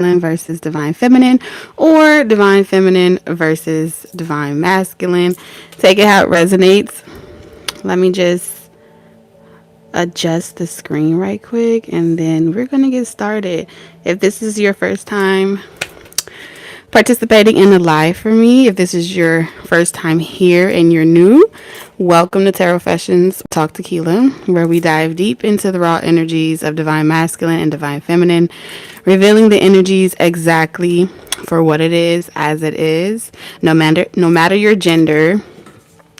versus divine feminine, or divine feminine versus divine masculine. Take it how it resonates. Let me just adjust the screen right quick, and then we're going to get started. If this is your first time participating in the live for me, if this is your first time here and you're new, welcome to Tarot Fessions Talk Tequila, where we dive deep into the raw energies of divine masculine and divine feminine, revealing the energies exactly for what it is, as it is, no matter your gender,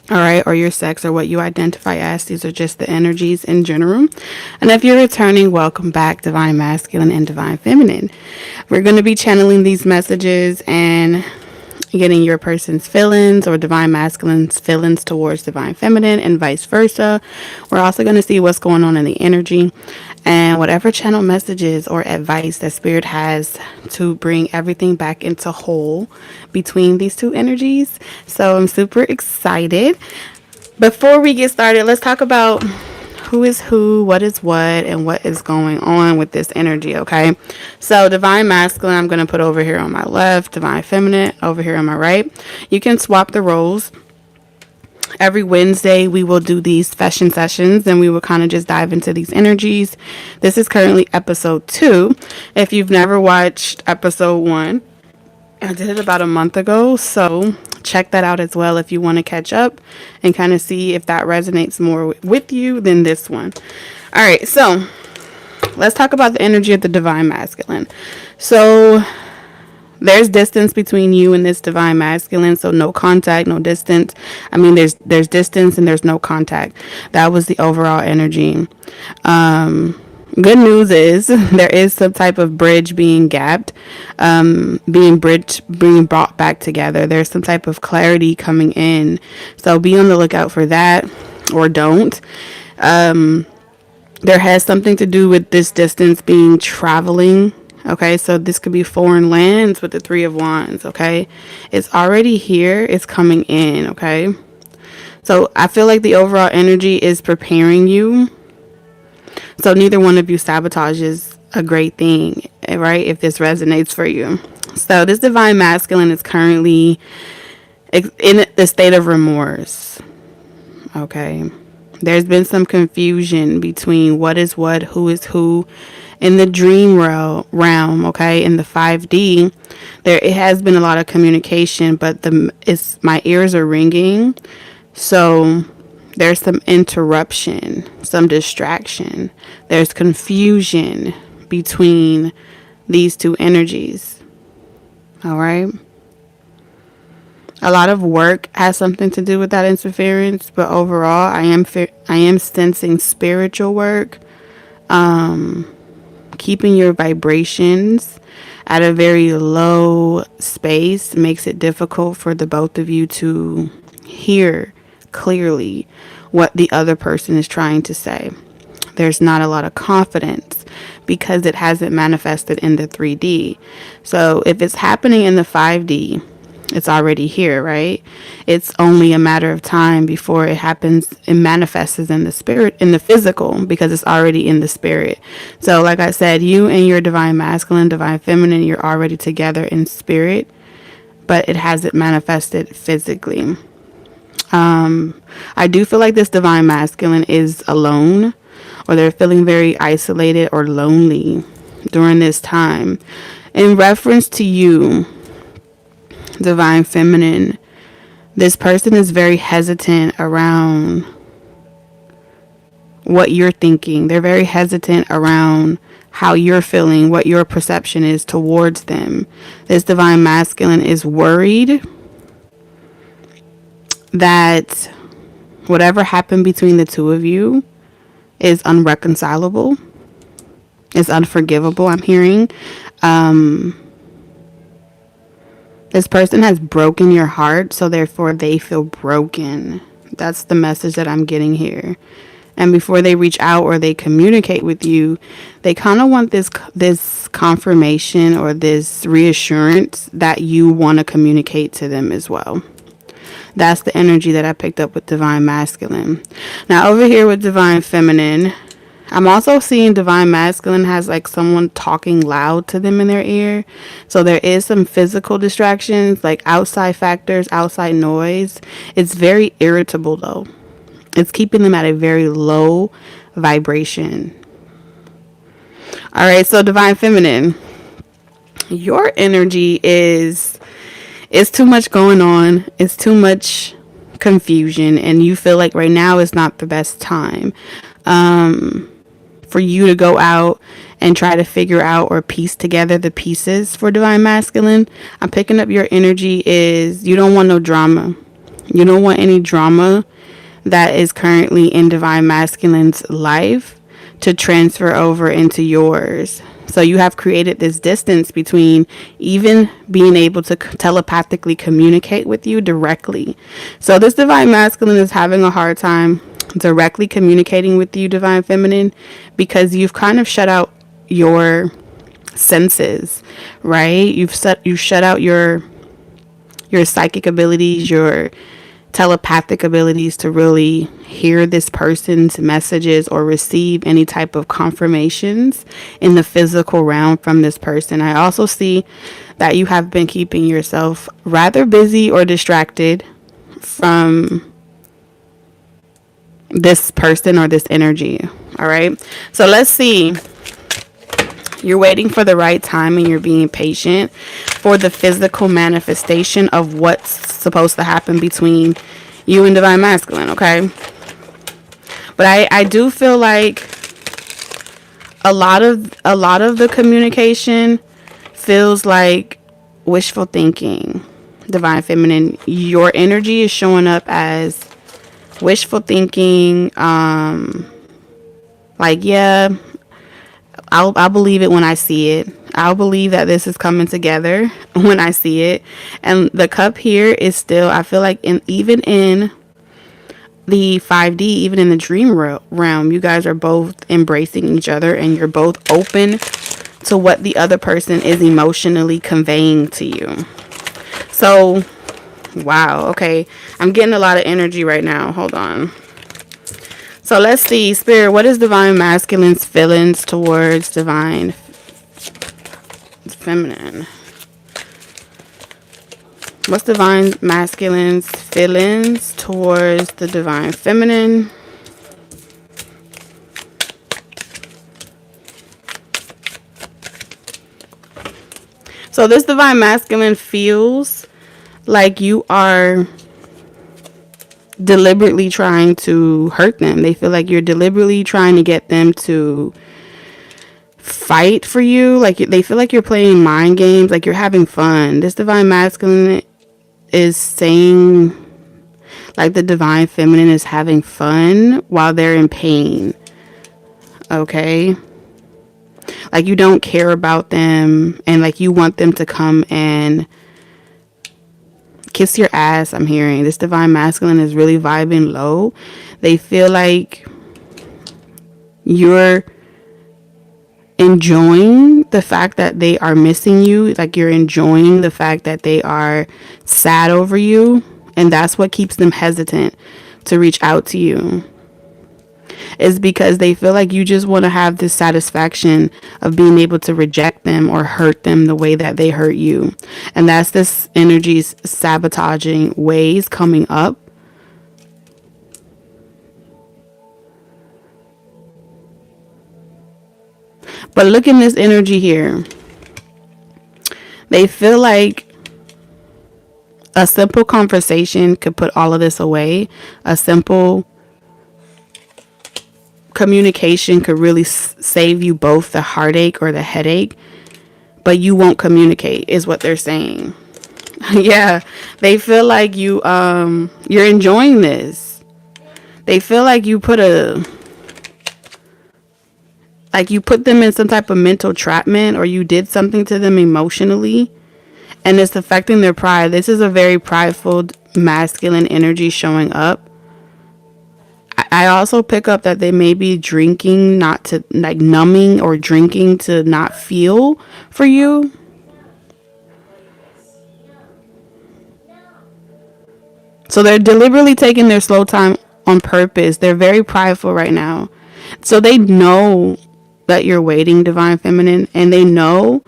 all right, or your sex, or what you identify as. These are just the energies in general. And if you're returning, welcome back, divine masculine and divine feminine. We're going to be channeling these messages and getting your person's feelings, or divine masculine's feelings towards divine feminine, and vice versa. We're also going to see what's going on in the energy, and whatever channel messages or advice that spirit has to bring everything back into whole between these two energies. So I'm super excited. Before we get started, let's talk about who is who, what is what, and what is going on with this energy, okay? So divine masculine, I'm going to put over here on my left, divine feminine over here on my right. You can swap the roles. Every Wednesday, we will do these fashion sessions, and we will kind of just dive into these energies. This is currently episode 2. If you've never watched episode 1, I did it about a month ago, so check that out as well if you want to catch up and kind of see if that resonates more with you than this one. All right, so let's talk about the energy of the divine masculine. So there's distance between you and this divine masculine, so no contact, no distance. I mean, there's distance and there's no contact. That was the overall energy. Good news is there is some type of bridge being gapped, being brought back together. There's some type of clarity coming in, so be on the lookout for that, or don't. There has something to do with this distance being traveling. Okay, so this could be foreign lands with the 3 of Wands, okay? It's already here. It's coming in, okay? So I feel like the overall energy is preparing you. So neither one of you sabotages a great thing, right? If this resonates for you. So this divine masculine is currently in the state of remorse, okay? There's been some confusion between what is what, who is who. In the dream realm, okay, in the 5D, it has been a lot of communication, but my ears are ringing, so there's some interruption, some distraction. There's confusion between these two energies. All right. A lot of work has something to do with that interference, but overall, I am sensing spiritual work. Keeping your vibrations at a very low space makes it difficult for the both of you to hear clearly what the other person is trying to say. There's not a lot of confidence because it hasn't manifested in the 3D. So if it's happening in the 5D, it's already here, right? It's only a matter of time before it happens. It manifests in the spirit, in the physical, because it's already in the spirit. So like I said, you and your divine masculine, divine feminine, you're already together in spirit, but it hasn't manifested physically. I do feel like this divine masculine is alone, or they're feeling very isolated or lonely during this time. In reference to you, divine feminine, this person is very hesitant around what you're thinking. They're very hesitant around how you're feeling, what your perception is towards them. This divine masculine is worried that whatever happened between the two of you is unreconcilable, is unforgivable, I'm hearing. This person has broken your heart, so therefore they feel broken. That's the message that I'm getting here. And before they reach out or they communicate with you, they kind of want this confirmation or this reassurance that you want to communicate to them as well. That's the energy that I picked up with divine masculine. Now over here with divine feminine, I'm also seeing divine masculine has like someone talking loud to them in their ear. So there is some physical distractions, like outside factors, outside noise. It's very irritable though. It's keeping them at a very low vibration. All right, so divine feminine, your energy is it's too much going on. It's too much confusion, and you feel like right now is not the best time for you to go out and try to figure out or piece together the pieces for divine masculine. I'm picking up your energy is you don't want no drama. You don't want any drama that is currently in divine masculine's life to transfer over into yours. So you have created this distance between even being able to telepathically communicate with you directly. So this divine masculine is having a hard time directly communicating with you, divine feminine, because you've kind of shut out your senses, right? You shut out your psychic abilities, your telepathic abilities to really hear this person's messages or receive any type of confirmations in the physical realm from this person. I also see that you have been keeping yourself rather busy or distracted from this person or this energy. All right. So let's see. You're waiting for the right time and you're being patient for the physical manifestation of what's supposed to happen between you and divine masculine, okay? But I do feel like a lot of the communication feels like wishful thinking. Divine feminine, your energy is showing up as wishful thinking. Like, yeah, I'll believe it when I see it. I'll believe that this is coming together when I see it. And the cup here is still, I feel like even in the 5D, even in the dream realm, you guys are both embracing each other and you're both open to what the other person is emotionally conveying to you. So, wow, okay. I'm getting a lot of energy right now. Hold on. So let's see, Spirit, what is divine masculine's feelings towards divine feminine? What's divine masculine's feelings towards the divine feminine? So this divine masculine feels like you are deliberately trying to hurt them. They feel like you're deliberately trying to get them to fight for you. Like they feel like you're playing mind games, like you're having fun. This divine masculine is saying like the divine feminine is having fun while they're in pain. Okay? Like you don't care about them and like you want them to come and kiss your ass. I'm hearing this divine masculine is really vibing low. They feel like you're enjoying the fact that they are missing you. Like you're enjoying the fact that they are sad over you. And that's what keeps them hesitant to reach out to you. Is because they feel like you just want to have this satisfaction of being able to reject them or hurt them the way that they hurt you. And that's this energy's sabotaging ways coming up. But look in this energy here. They feel like a simple conversation could put all of this away. A simple communication could really save you both the heartache or the headache, but you won't communicate is what they're saying. Yeah, they feel like you're enjoying this. They feel like you put them in some type of mental entrapment, or you did something to them emotionally and it's affecting their pride. This is a very prideful masculine energy showing up. I also pick up that they may be drinking, not to like numbing, or drinking to not feel for you. So they're deliberately taking their slow time on purpose. They're very prideful right now. So they know that you're waiting, divine feminine, and they know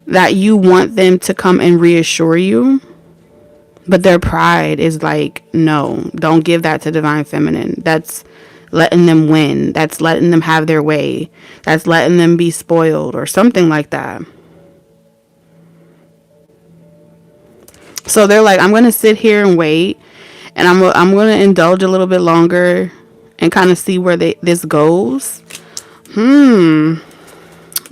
that you want them to come and reassure you, but their pride is like, no, don't give that to divine feminine. That's letting them win. That's letting them have their way. That's letting them be spoiled or something like that. So they're like, I'm going to sit here and wait, and I'm going to indulge a little bit longer and kind of see where this goes.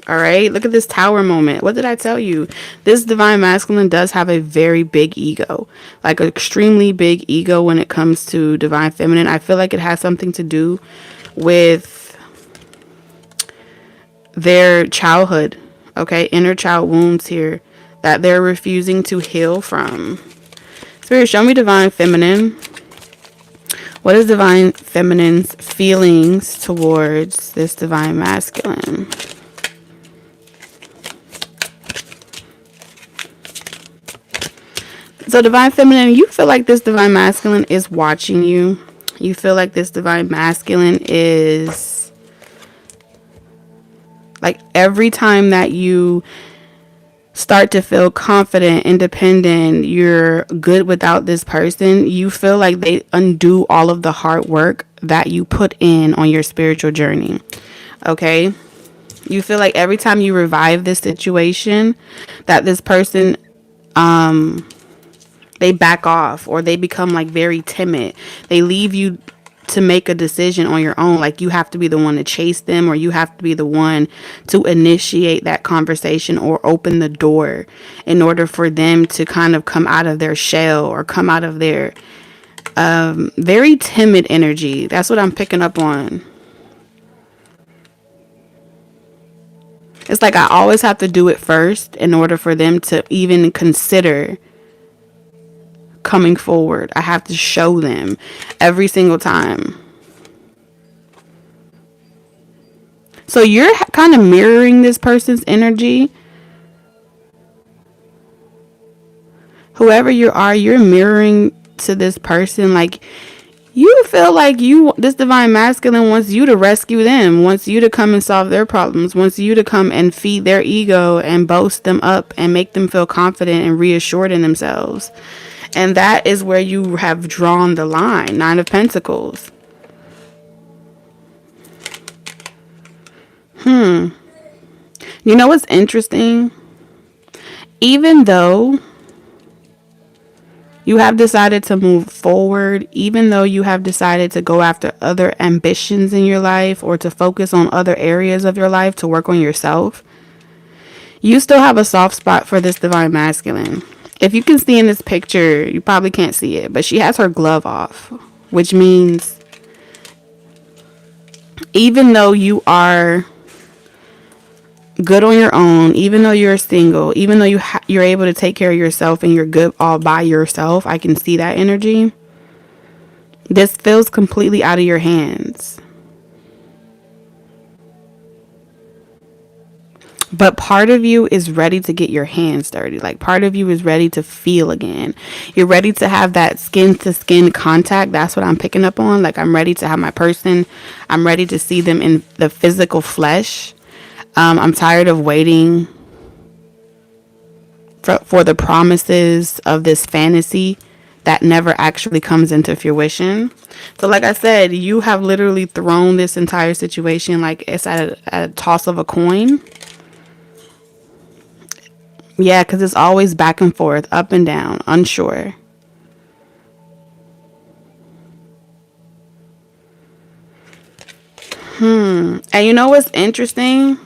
All right, look at this tower moment. What did I tell you? This divine masculine does have a very big ego, like an extremely big ego when it comes to divine feminine. I feel like it has something to do with their childhood, okay, inner child wounds here that they're refusing to heal from. Spirit, show me divine feminine. What is divine feminine's feelings towards this divine masculine? So divine feminine, you feel like this divine masculine is watching you. You feel like this divine masculine is like, every time that you start to feel confident, independent, you're good without this person, you feel like they undo all of the hard work that you put in on your spiritual journey. Okay? You feel like every time you revive this situation, that this person they back off, or they become like very timid. They leave you to make a decision on your own. Like, you have to be the one to chase them, or you have to be the one to initiate that conversation or open the door in order for them to kind of come out of their shell or come out of their very timid energy. That's what I'm picking up on. It's like I always have to do it first in order for them to even consider coming forward. I have to show them every single time. So you're kind of mirroring this person's energy. Whoever you are, you're mirroring to this person. Like, you feel like this divine masculine wants you to rescue them, wants you to come and solve their problems, wants you to come and feed their ego and boast them up and make them feel confident and reassured in themselves. And that is where you have drawn the line. 9 of Pentacles. You know what's interesting? Even though you have decided to move forward, even though you have decided to go after other ambitions in your life, or to focus on other areas of your life, to work on yourself, you still have a soft spot for this divine masculine. If you can see in this picture, you probably can't see it, but she has her glove off, which means even though you are good on your own, even though you're single, even though you're able to take care of yourself and you're good all by yourself, I can see that energy. This feels completely out of your hands. But part of you is ready to get your hands dirty. Like, part of you is ready to feel again. You're ready to have that skin to skin contact. That's what I'm picking up on. Like, I'm ready to have my person. I'm ready to see them in the physical flesh. I'm tired of waiting for the promises of this fantasy that never actually comes into fruition. So like I said, you have literally thrown this entire situation like it's at a toss of a coin. Yeah, because it's always back and forth, up and down, unsure. And you know what's interesting?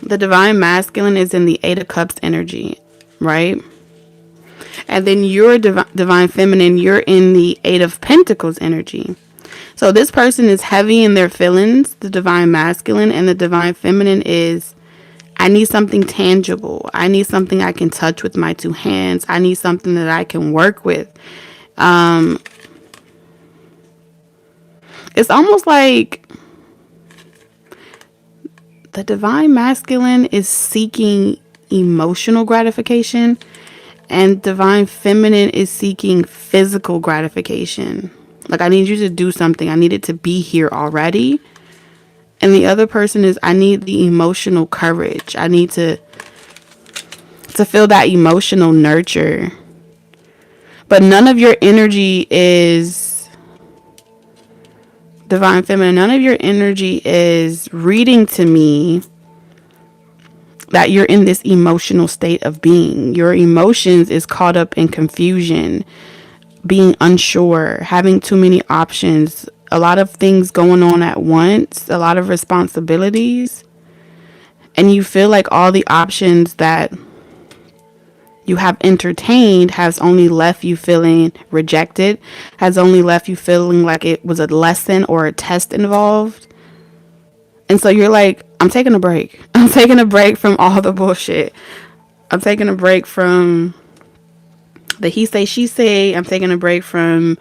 The divine masculine is in the 8 of Cups energy, right? And then your divine feminine, you're in the 8 of Pentacles energy. So this person is heavy in their feelings, the divine masculine, and the divine feminine is, I need something tangible. I need something I can touch with my 2 hands. I need something that I can work with. It's almost like the divine masculine is seeking emotional gratification, and divine feminine is seeking physical gratification. Like, I need you to do something. I need it to be here already. And the other person is, I need the emotional courage. I need to feel that emotional nurture. But none of your energy is divine feminine. None of your energy is reading to me that you're in this emotional state of being. Your emotions is caught up in confusion, being unsure, having too many options, a lot of things going on at once, a lot of responsibilities. And you feel like all the options that you have entertained has only left you feeling rejected, has only left you feeling like it was a lesson or a test involved. And so you're like, I'm taking a break. I'm taking a break from all the bullshit. I'm taking a break from the he say, she say. I'm taking a break from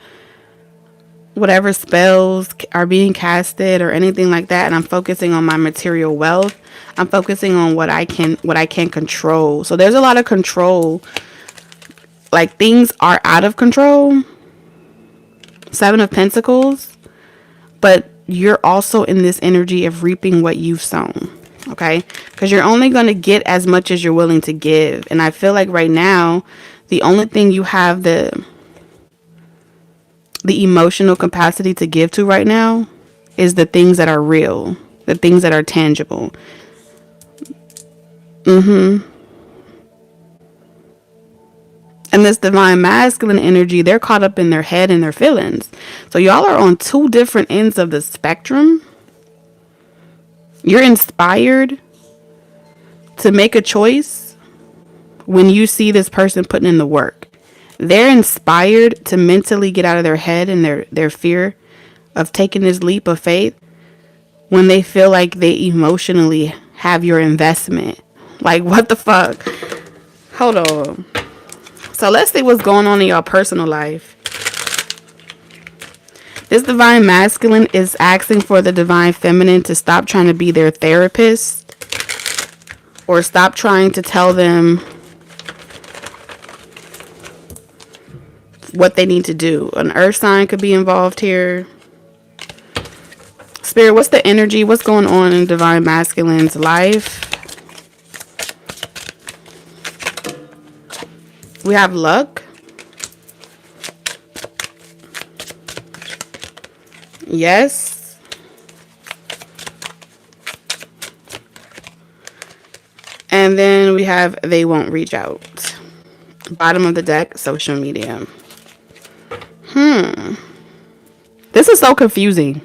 whatever spells are being casted or anything like that. And I'm focusing on my material wealth. I'm focusing on what I can control. So there's a lot of control. Like, things are out of control. 7 of Pentacles. But you're also in this energy of reaping what you've sown. Okay? Because you're only going to get as much as you're willing to give. And I feel like right now, the only thing you have the emotional capacity to give to right now is the things that are real. The things that are tangible. And this divine masculine energy, they're caught up in their head and their feelings. So y'all are on 2 different ends of the spectrum. You're inspired to make a choice when you see this person putting in the work. They're inspired to mentally get out of their head and their fear of taking this leap of faith when they feel like they emotionally have your investment. Like, what the fuck? Hold on. So let's see what's going on in your personal life. This divine masculine is asking for the divine feminine to stop trying to be their therapist, or stop trying to tell them what they need to do. An earth sign could be involved here. Spirit, what's the energy? What's going on in divine masculine's life? We have luck. Yes. And then we have they won't reach out. Bottom of the deck, social media. This is so confusing.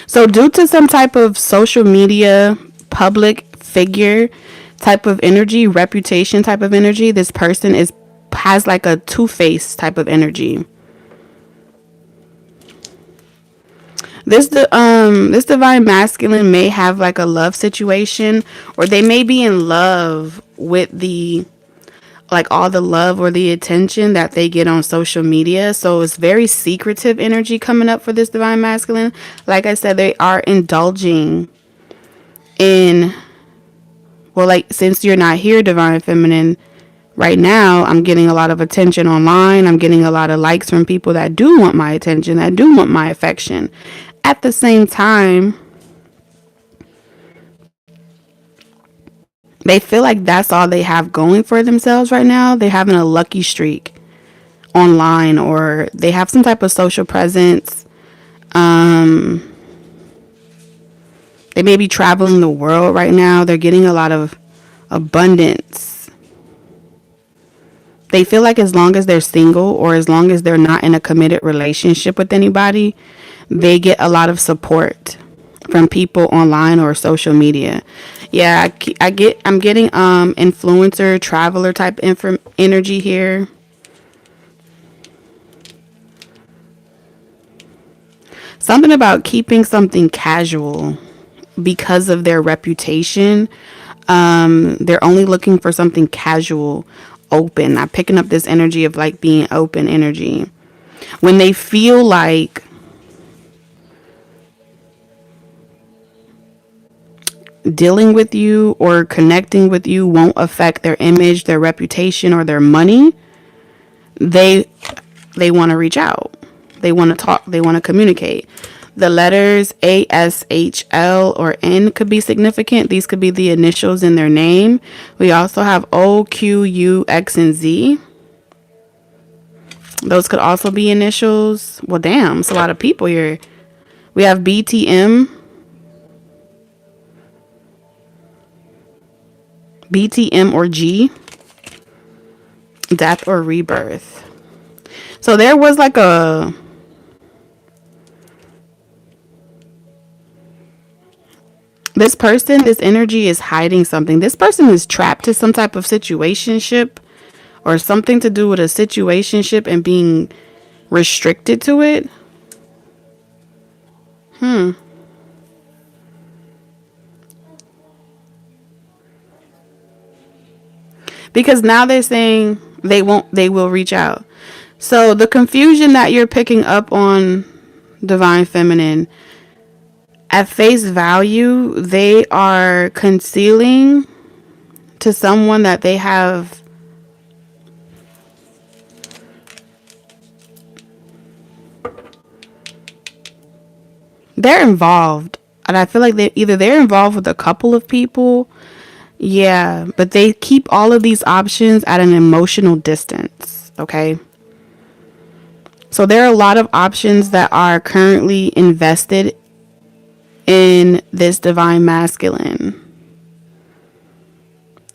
So due to some type of social media, public figure type of energy, reputation type of energy, this person has like a two-faced type of energy. This divine masculine may have like a love situation, or they may be in love with the like all the love or the attention that they get on social media. So it's very secretive energy coming up for this divine masculine. Like I said, they are indulging in, well, like, since you're not here, divine feminine, right now I'm getting a lot of attention online. I'm getting a lot of likes from people that do want my attention, that do want my affection. At the same time, they feel like that's all they have going for themselves right now. They're having a lucky streak online, or they have some type of social presence. They may be traveling the world right now. They're getting a lot of abundance. They feel like as long as they're single, or as long as they're not in a committed relationship with anybody, they get a lot of support from people online or social media. Yeah, I'm getting influencer, traveler type energy here. Something about keeping something casual because of their reputation. They're only looking for something casual, open. I'm picking up this energy of like being open energy. When they feel like dealing with you or connecting with you won't affect their image, their reputation, or their money, they want to reach out. They want to talk. They want to communicate. The letters A, S, H, L, or N could be significant. These could be the initials in their name. We also have O, Q, U, X, and Z. Those could also be initials. Well, damn, it's a lot of people here. We have B, T, M. B, T, M, or G. Death or rebirth. So there was like this person, this energy is hiding something. This person is trapped to some type of situationship or something to do with a situationship and being restricted to it. Because now they're saying they will reach out. So the confusion that you're picking up on, Divine Feminine, at face value, they are concealing to someone that they have they're involved. And I feel like they're involved with a couple of people. Yeah, but they keep all of these options at an emotional distance, okay? So there are a lot of options that are currently invested in this divine masculine.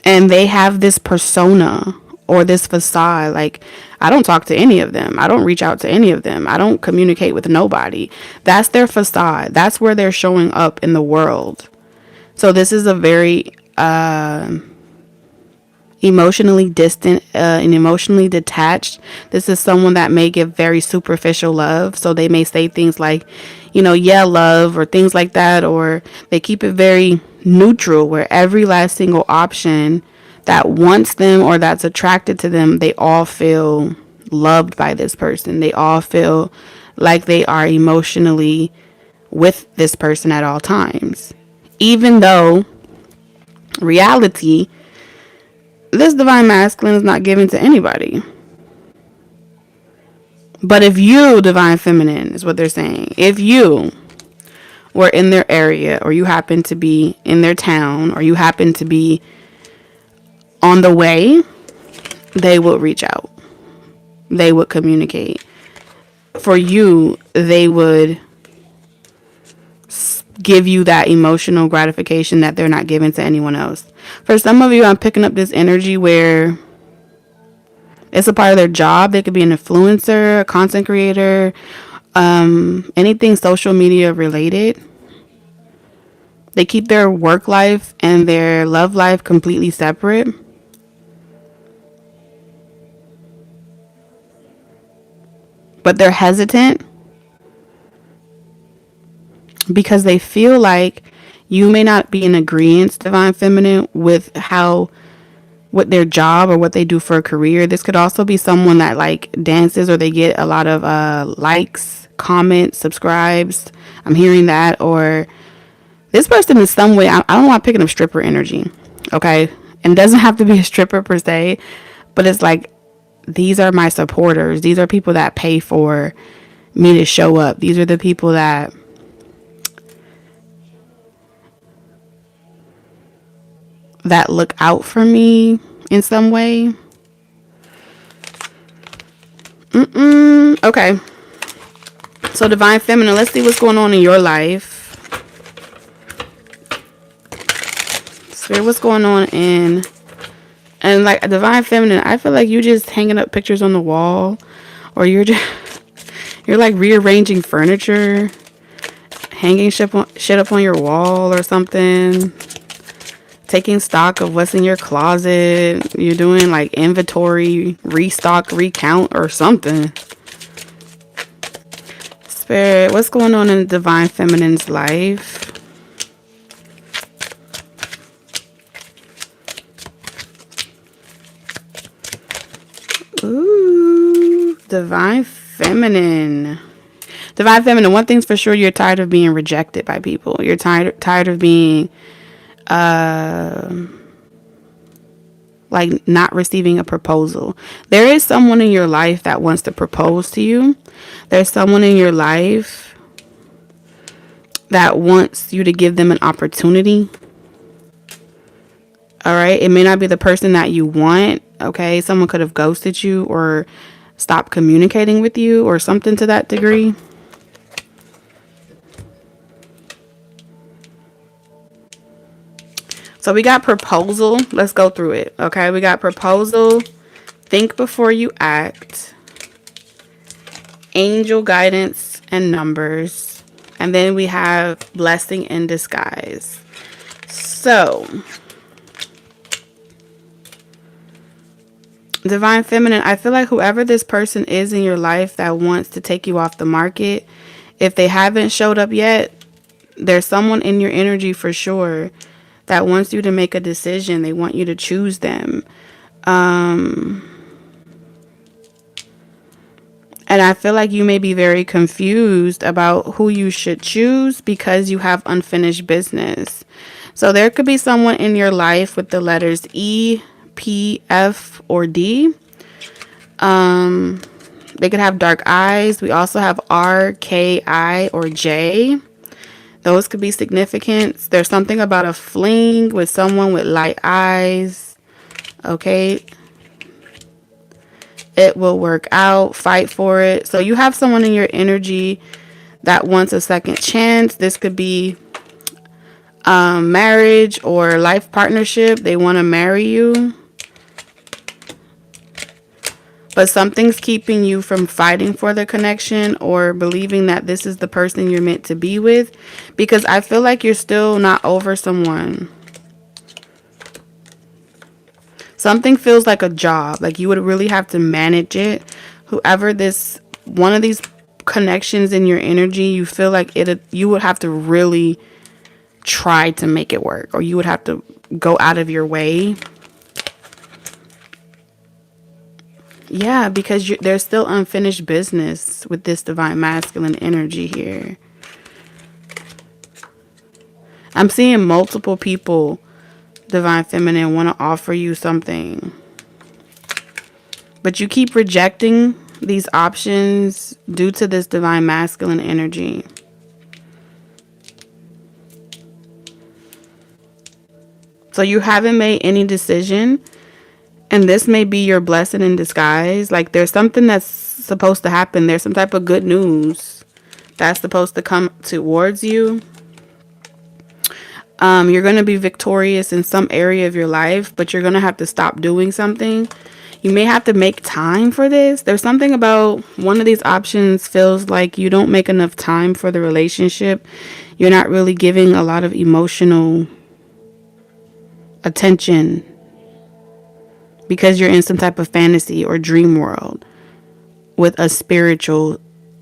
And they have this persona or this facade. Like, I don't talk to any of them. I don't reach out to any of them. I don't communicate with nobody. That's their facade. That's where they're showing up in the world. So this is a very emotionally distant and emotionally detached. This is someone that may give very superficial love. So they may say things like, yeah, love, or things like that. Or they keep it very neutral, where every last single option that wants them or that's attracted to them, they all feel loved by this person. They all feel like they are emotionally with this person at all times. Even though reality, this divine masculine is not given to anybody. But if you, divine feminine, is what they're saying, if you were in their area, or you happen to be in their town, or you happen to be on the way, they will reach out. They would communicate. For you, they would give you that emotional gratification that they're not giving to anyone else. For some of you, I'm picking up this energy where it's a part of their job. They could be an influencer, a content creator, anything social media related. They keep their work life and their love life completely separate. But they're hesitant because they feel like you may not be in agreement, divine feminine, with what their job or what they do for a career. This could also be someone that like dances, or they get a lot of likes, comments, subscribes. I'm hearing that. Or this person in some way, I don't want picking up stripper energy, okay? And it doesn't have to be a stripper per se, but it's like, these are my supporters. These are people that pay for me to show up. These are the people that look out for me in some way. Okay. So divine feminine, let's see what's going on in your life. Spirit, what's going on in... And like a divine feminine, I feel like you just hanging up pictures on the wall, or you're like rearranging furniture, hanging shit up on your wall or something, taking stock of what's in your closet. You're doing like inventory, restock, recount, or something. Spirit, what's going on in divine feminine's life? Ooh, divine feminine. Divine feminine, one thing's for sure, you're tired of being rejected by people. You're tired of being like not receiving a proposal. There is someone in your life that wants to propose to you, There's someone in your life that wants you to give them an opportunity. All right. It may not be the person that you want. Okay. Someone could have ghosted you or stopped communicating with you or something to that degree. So we got proposal. Let's go through it. Okay. We got proposal. Think before you act. Angel guidance and numbers. And then we have blessing in disguise. So, Divine Feminine, I feel like whoever this person is in your life that wants to take you off the market, if they haven't showed up yet, there's someone in your energy for sure that wants you to make a decision. They want you to choose them. And I feel like you may be very confused about who you should choose because you have unfinished business. So there could be someone in your life with the letters E, P, F, or D. They could have dark eyes. We also have R, K, I, or J. Those could be significant. There's something about a fling with someone with light eyes. Okay. It will work out. Fight for it. So you have someone in your energy that wants a second chance. This could be marriage or life partnership. They want to marry you. But something's keeping you from fighting for the connection or believing that this is the person you're meant to be with. Because I feel like you're still not over someone. Something feels like a job. Like you would really have to manage it. Whoever this, one of these connections in your energy, you feel like you would have to really try to make it work. Or you would have to go out of your way. Yeah, because there's still unfinished business with this divine masculine energy here. I'm seeing multiple people, divine feminine, want to offer you something. But you keep rejecting these options due to this divine masculine energy. So you haven't made any decision. And this may be your blessing in disguise. Like there's something that's supposed to happen. There's some type of good news that's supposed to come towards you. You're going to be victorious in some area of your life, but you're going to have to stop doing something. You may have to make time for this. There's something about one of these options feels like you don't make enough time for the relationship. You're not really giving a lot of emotional attention. Because you're in some type of fantasy or dream world with a spiritual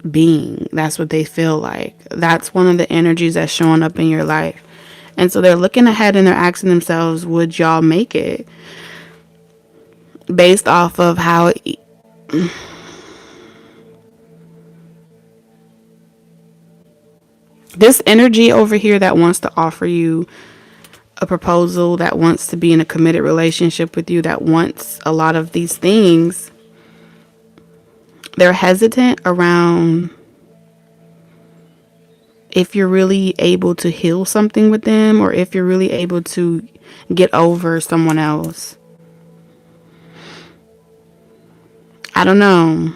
being. That's what they feel like. That's one of the energies that's showing up in your life. And so they're looking ahead and they're asking themselves, would y'all make it? Based off of how this energy over here that wants to offer you a proposal, that wants to be in a committed relationship with you, that wants a lot of these things, they're hesitant around if you're really able to heal something with them or if you're really able to get over someone else. I don't know.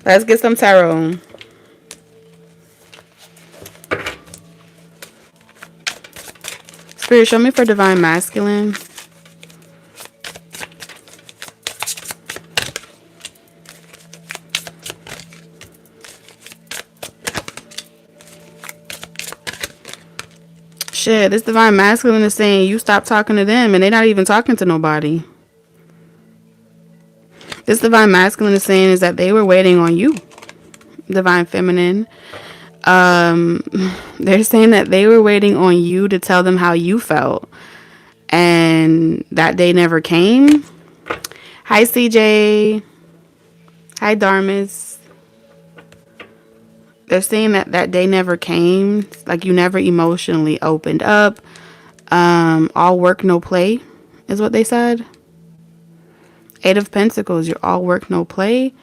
Let's get some tarot. Spirit, show me for divine masculine. Shit, this divine masculine is saying you stop talking to them and they're not even talking to nobody. This divine masculine is saying is that they were waiting on you, divine feminine. They're saying that they were waiting on you to tell them how you felt. And that day never came. Hi, CJ. Hi, Dharmas. They're saying that that day never came. Like you never emotionally opened up. All work, no play is what they said. 8 of Pentacles. You're all work, no play.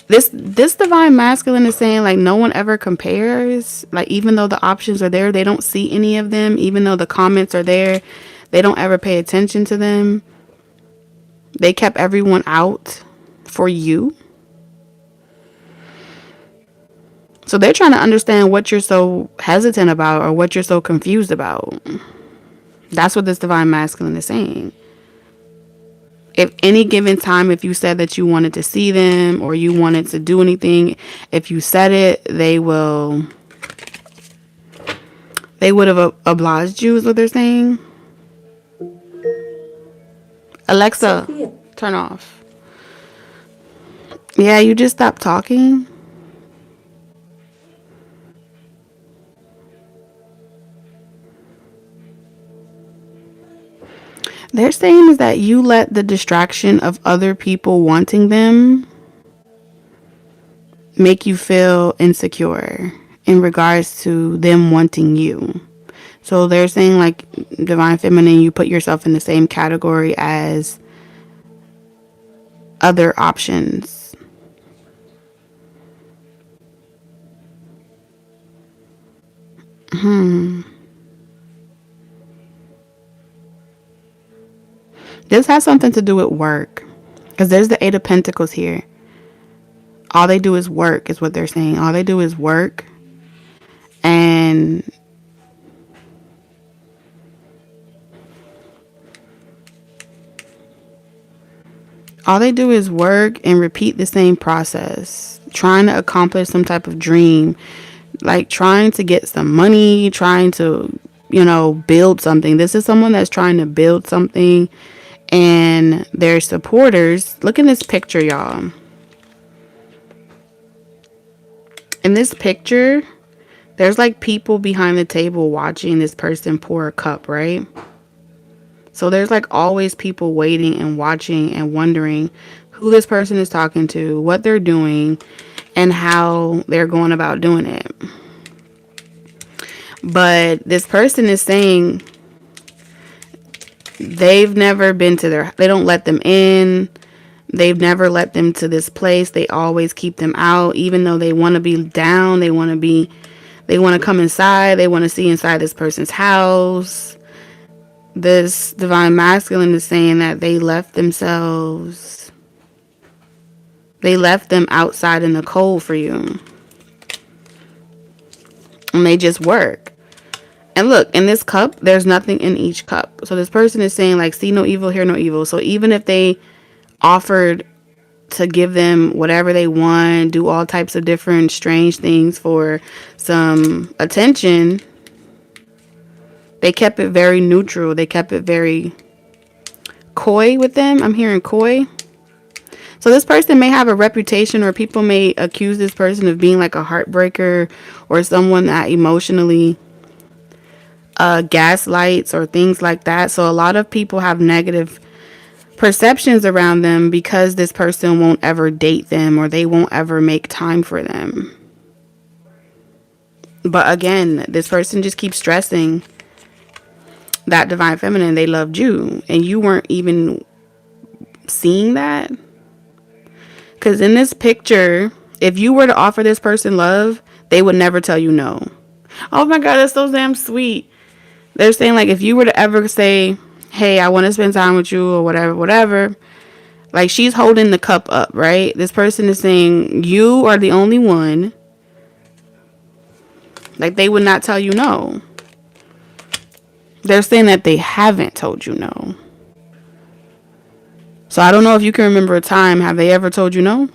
This divine masculine is saying like no one ever compares. Like even though the options are there, they don't see any of them. Even though the comments are there, they don't ever pay attention to them. They kept everyone out for you. So they're trying to understand what you're so hesitant about or what you're so confused about. That's what this divine masculine is saying. If any given time, if you said that you wanted to see them or you wanted to do anything, if you said it, they would have obliged you, is what they're saying. Alexa, turn off. Yeah, you just stopped talking. They're saying is that you let the distraction of other people wanting them make you feel insecure in regards to them wanting you. So they're saying like divine feminine, you put yourself in the same category as other options. This has something to do with work. Because there's the Eight of Pentacles here. All they do is work, is what they're saying. All they do is work. And all they do is work and repeat the same process. Trying to accomplish some type of dream. Like trying to get some money. Trying to, build something. This is someone that's trying to build something. And their supporters. Look in this picture, y'all. In this picture, there's like people behind the table watching this person pour a cup, right? So there's like always people waiting and watching and wondering who this person is talking to, what they're doing, and how they're going about doing it. But this person is saying they've never been to they don't let them in. They've never let them to this place. They always keep them out, even though they want to be down. They want to come inside. They want to see inside this person's house. This divine masculine is saying that they left them outside in the cold for you. And they just work. And look, in this cup, there's nothing in each cup. So this person is saying like, see no evil, hear no evil. So even if they offered to give them whatever they want, do all types of different strange things for some attention, they kept it very neutral. They kept it very coy with them. I'm hearing coy. So this person may have a reputation, or people may accuse this person of being like a heartbreaker or someone that emotionally gaslights or things like that. So a lot of people have negative perceptions around them because this person won't ever date them or they won't ever make time for them. But again, this person just keeps stressing that divine feminine, they loved you and you weren't even seeing that. Because in this picture, if you were to offer this person love, they would never tell you no. Oh my God, that's so damn sweet. They're saying like if you were to ever say, hey, I want to spend time with you or whatever. Like she's holding the cup up, right? This person is saying you are the only one. Like they would not tell you no. They're saying that they haven't told you no. So I don't know if you can remember a time. Have they ever told you no?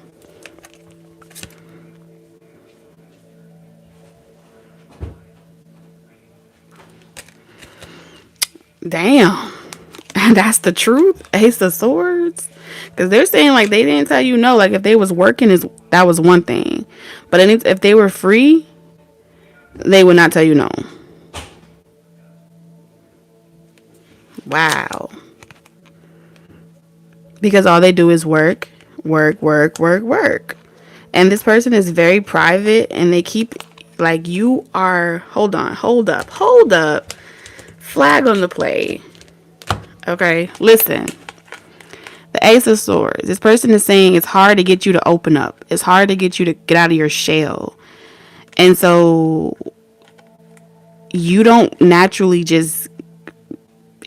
Damn. That's the truth. Ace of Swords. Because they're saying like they didn't tell you no. Like if they was working, that was one thing. But if they were free, they would not tell you no. Wow. Because all they do is work. And this person is very private and they keep like you are. Hold up. Flag on the play. Okay, listen. The Ace of Swords. This person is saying it's hard to get you to open up. It's hard to get you to get out of your shell. And so you don't naturally just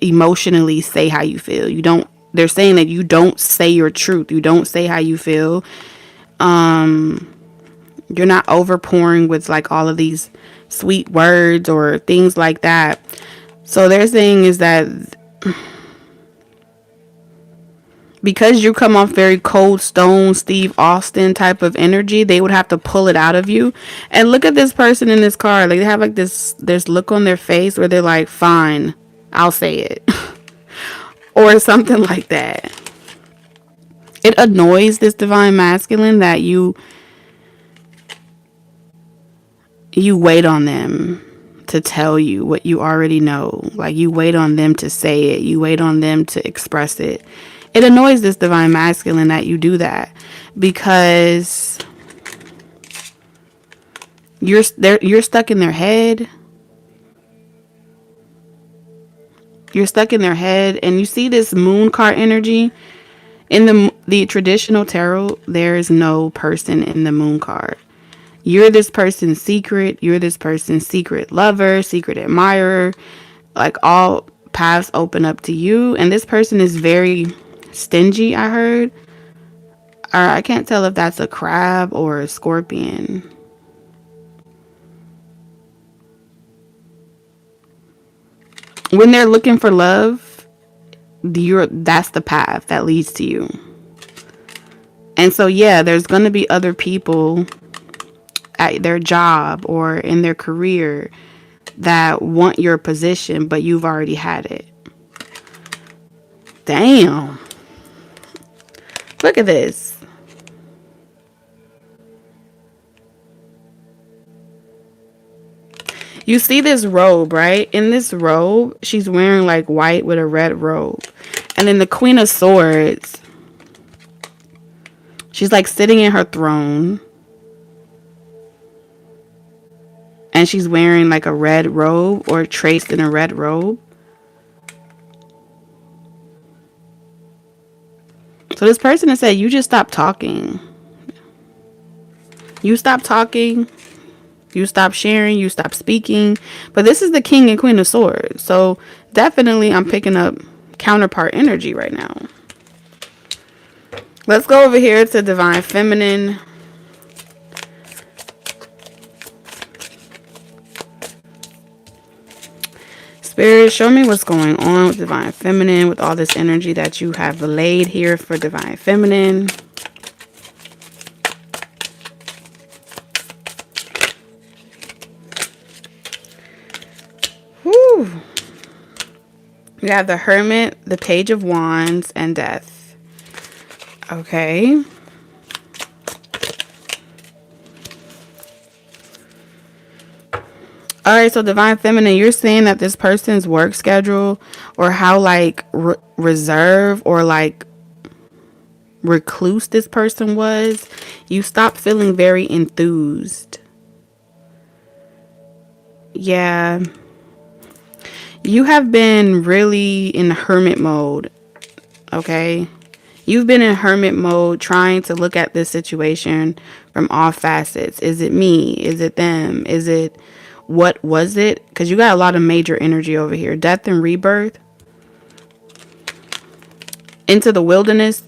emotionally say how you feel. You don't, they're saying that you don't say your truth. You don't say how you feel. You're not overpouring with like all of these sweet words or things like that. So they're saying is that because you come off very cold stone, Steve Austin type of energy, they would have to pull it out of you. And look at this person in this card. Like they have like this look on their face where they're like, fine, I'll say it. Or something like that. It annoys this divine masculine that you wait on them to tell you what you already know. Like you wait on them to say it. You wait on them to express it. It annoys this divine masculine that you do that because you're stuck in their head. You're stuck in their head, and you see this moon card energy in the traditional tarot. There is no person in the moon card. You're this person's secret. You're this person's secret lover, secret admirer. Like all paths open up to you, and this person is very stingy, I heard. Or I can't tell if that's a crab or a scorpion. When they're looking for love, that's the path that leads to you. And so yeah, there's going to be other people at their job or in their career that want your position, but you've already had it. Damn. Look at this. You see this robe, right? In this robe, she's wearing like white with a red robe. And then the Queen of Swords, she's like sitting in her throne. And she's wearing like a red robe or traced in a red robe. So this person has said, you just stop talking. You stop talking. You stop sharing. You stop speaking. But this is the King and Queen of Swords. So definitely I'm picking up counterpart energy right now. Let's go over here to Divine Feminine. Spirit, show me what's going on with Divine Feminine, with all this energy that you have laid here for Divine Feminine. Whew. We have the Hermit, the Page of Wands, and Death. Okay. All right, so Divine Feminine, you're saying that this person's work schedule or how like reserved or like recluse this person was, you stopped feeling very enthused. Yeah. You have been really in hermit mode, okay? You've been in hermit mode trying to look at this situation from all facets. Is it me? Is it them? Is it... what was it? Because you got a lot of major energy over here. Death and rebirth. Into the wilderness.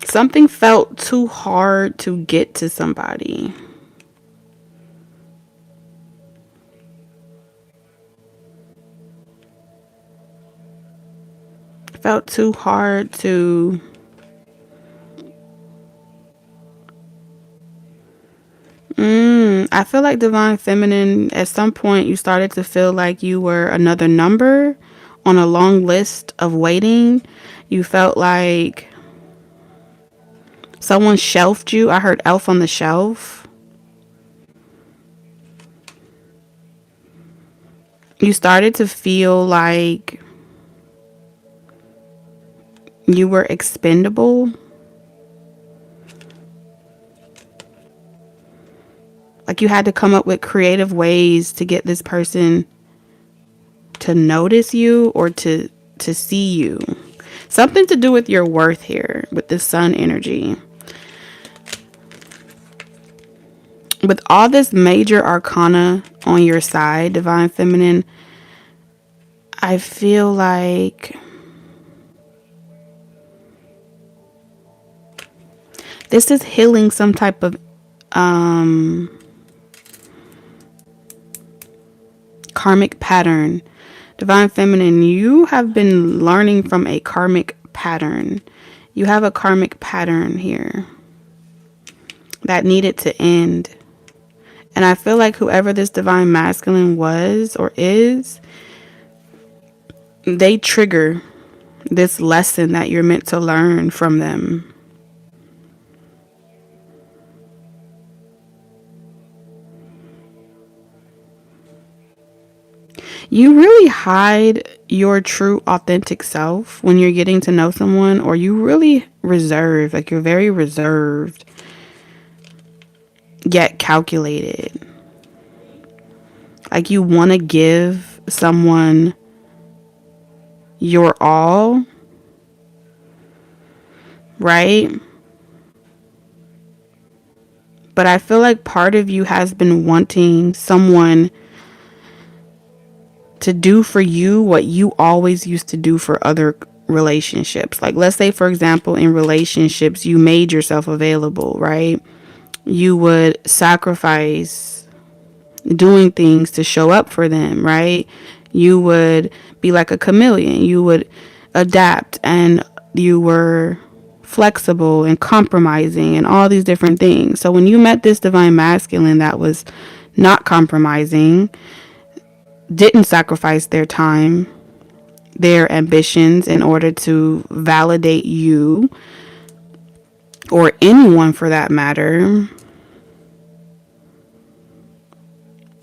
Something felt too hard to get to somebody. Felt too hard to... I feel like Divine Feminine, at some point you started to feel like you were another number on a long list of waiting. You felt like someone shelved you. I heard elf on the shelf. You started to feel like you were expendable. Like you had to come up with creative ways to get this person to notice you or to to see you. Something to do with your worth here with the sun energy. With all this major arcana on your side, Divine Feminine, I feel like this is healing some type of karmic pattern. Divine Feminine, you have been learning from a karmic pattern. You have a karmic pattern here that needed to end. And I feel like whoever this Divine Masculine was or is, they trigger this lesson that you're meant to learn from them. You really hide your true authentic self when you're getting to know someone, or you really reserve, like you're very reserved yet calculated. Like you want to give someone your all, right? But I feel like part of you has been wanting someone to do for you what you always used to do for other relationships. Like, let's say, for example, in relationships, you made yourself available, right? You would sacrifice doing things to show up for them, right? You would be like a chameleon. You would adapt, and you were flexible and compromising and all these different things. So when you met this Divine Masculine that was not compromising, didn't sacrifice their time, their ambitions in order to validate you or anyone for that matter,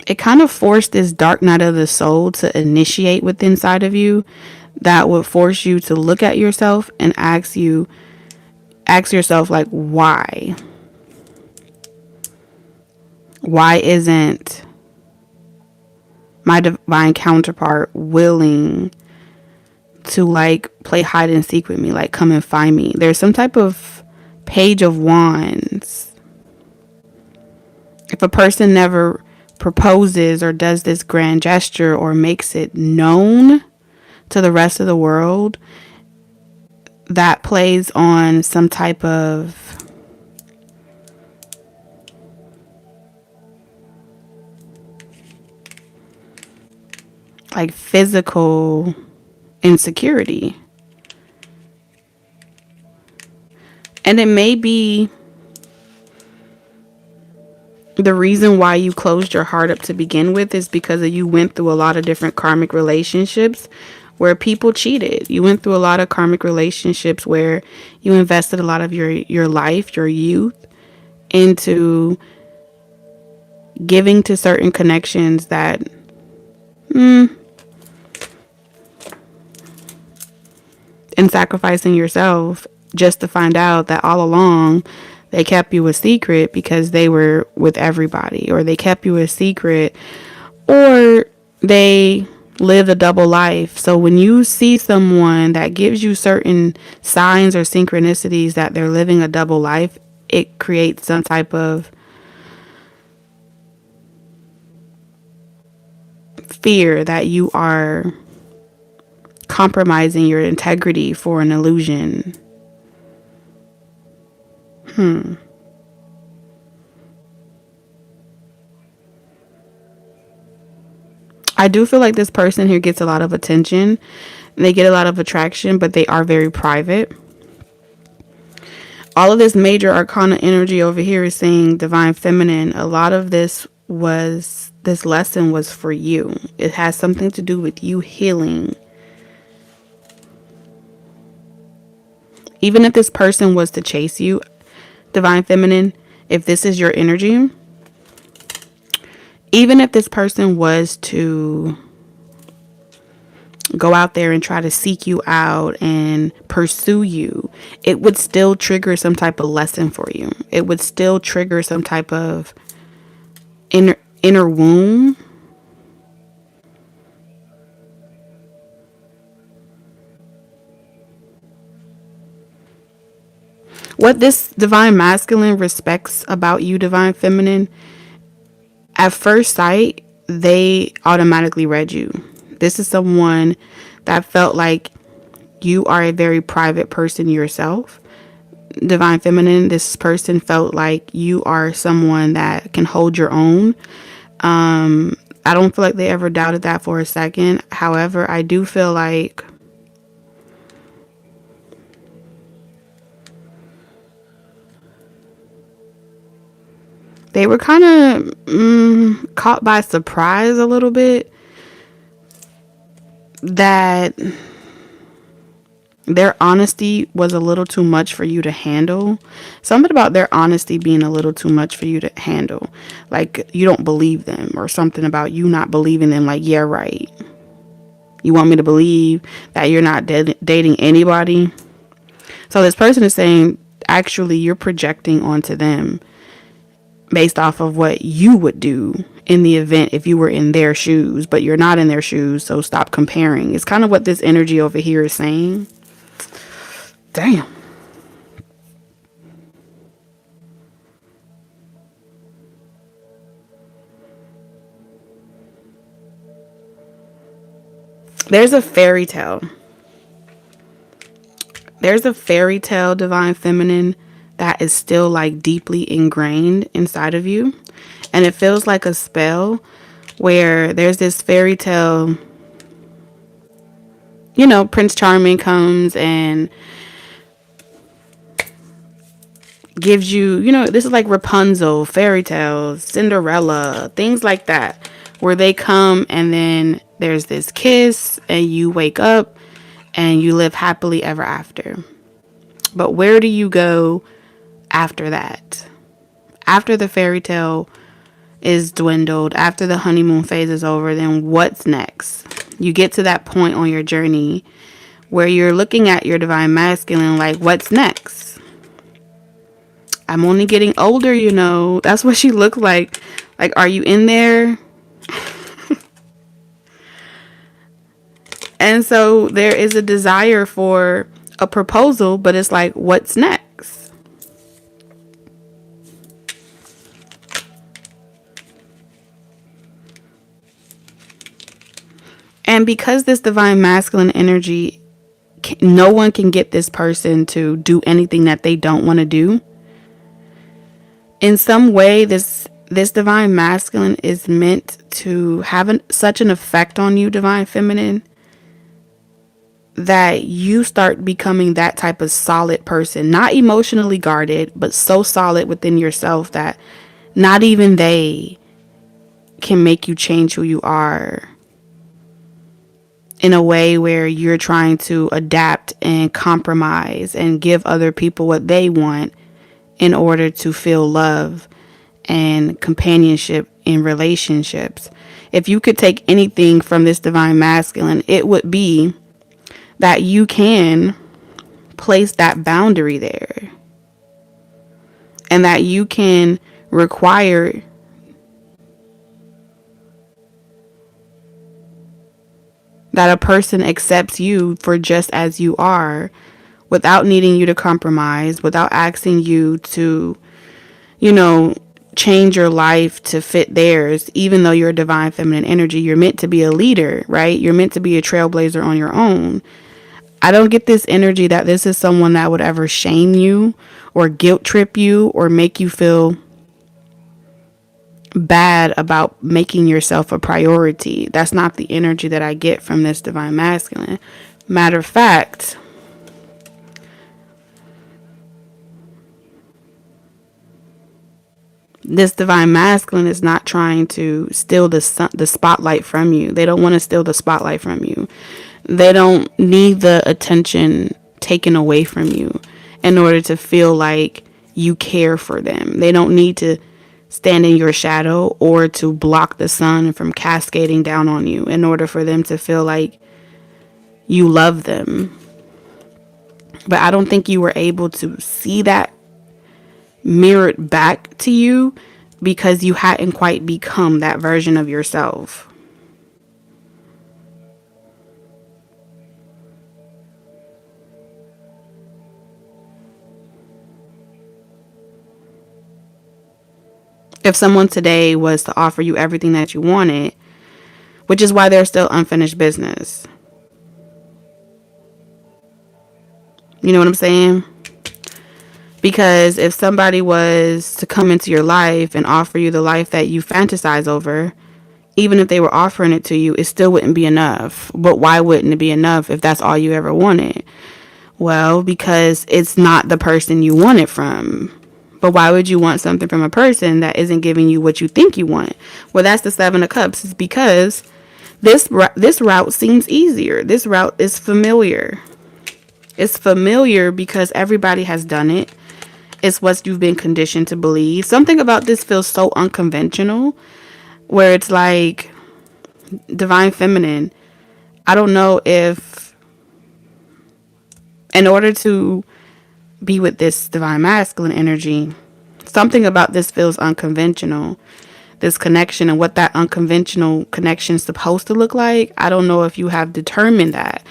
it kind of forced this dark night of the soul to initiate within inside of you that would force you to look at yourself and ask yourself, like, why isn't my divine counterpart willing to like play hide and seek with me, like come and find me? There's some type of page of wands. If a person never proposes or does this grand gesture or makes it known to the rest of the world, that plays on some type of like physical insecurity. And it may be the reason why you closed your heart up to begin with is because you went through a lot of different karmic relationships where people cheated. You went through a lot of karmic relationships where you invested a lot of your life, your youth, into giving to certain connections that and sacrificing yourself just to find out that all along they kept you a secret because they were with everybody, or they kept you a secret, or they lived a double life. So when you see someone that gives you certain signs or synchronicities that they're living a double life, it creates some type of fear that you are compromising your integrity for an illusion. I do feel like this person here gets a lot of attention. They get a lot of attraction, but they are very private. All of this major arcana energy over here is saying, Divine Feminine, a lot of this lesson was for you. It has something to do with you healing. Even if this person was to chase you, Divine Feminine, if this is your energy, even if this person was to go out there and try to seek you out and pursue you, it would still trigger some type of lesson for you. It would still trigger some type of inner wound. What this divine masculine respects about you, divine feminine, at first sight, they automatically read you. This is someone that felt like you are a very private person yourself. Divine feminine, this person felt like you are someone that can hold your own. I don't feel like they ever doubted that for a second. However, I do feel like they were kind of caught by surprise a little bit that their honesty was a little too much for you to handle. Something about their honesty being a little too much for you to handle. Like you don't believe them, or something about you not believing them. Like, yeah, right. You want me to believe that you're not dating anybody? So this person is saying, actually, you're projecting onto them based off of what you would do in the event if you were in their shoes, but you're not in their shoes, so stop comparing. It's kind of what this energy over here is saying. Damn. There's a fairy tale. There's a fairy tale, divine feminine, that is still like deeply ingrained inside of you. And it feels like a spell where there's this fairy tale, Prince Charming comes and gives you, this is like Rapunzel, fairy tales, Cinderella, things like that, where they come and then there's this kiss and you wake up and you live happily ever after. But where do you go after that? After the fairy tale is dwindled, after the honeymoon phase is over, then what's next? You get to that point on your journey where you're looking at your divine masculine like, what's next? I'm only getting older, That's what she looked like. Like, are you in there? And so there is a desire for a proposal, but it's like, what's next? And because this divine masculine energy, no one can get this person to do anything that they don't want to do. In some way, this divine masculine is meant to have such an effect on you, divine feminine, that you start becoming that type of solid person, not emotionally guarded, but so solid within yourself that not even they can make you change who you are in a way where you're trying to adapt and compromise and give other people what they want in order to feel love and companionship in relationships. If you could take anything from this divine masculine, it would be that you can place that boundary there and that you can require that a person accepts you for just as you are without needing you to compromise, without asking you to, change your life to fit theirs. Even though you're a divine feminine energy, you're meant to be a leader, right? You're meant to be a trailblazer on your own. I don't get this energy that this is someone that would ever shame you or guilt trip you or make you feel bad about making yourself a priority. That's not the energy that I get from this divine masculine. Matter of fact, this divine masculine is not trying to steal the spotlight from you. They don't want to steal the spotlight from you. They don't need the attention taken away from you in order to feel like you care for them. They don't need to stand in your shadow or to block the sun from cascading down on you in order for them to feel like you love them. But I don't think you were able to see that mirrored back to you because you hadn't quite become that version of yourself. If someone today was to offer you everything that you wanted, which is why there's still unfinished business. You know what I'm saying? Because if somebody was to come into your life and offer you the life that you fantasize over, even if they were offering it to you, it still wouldn't be enough. But why wouldn't it be enough if that's all you ever wanted? Well, because it's not the person you want it from. But why would you want something from a person that isn't giving you what you think you want? Well, that's the Seven of Cups. It's because this route seems easier. This route is familiar. It's familiar because everybody has done it. It's what you've been conditioned to believe. Something about this feels so unconventional, where it's like, divine feminine, I don't know if in order to be with this divine masculine energy, something about this feels unconventional. This connection and what that unconventional connection is supposed to look like, I don't know if you have determined that.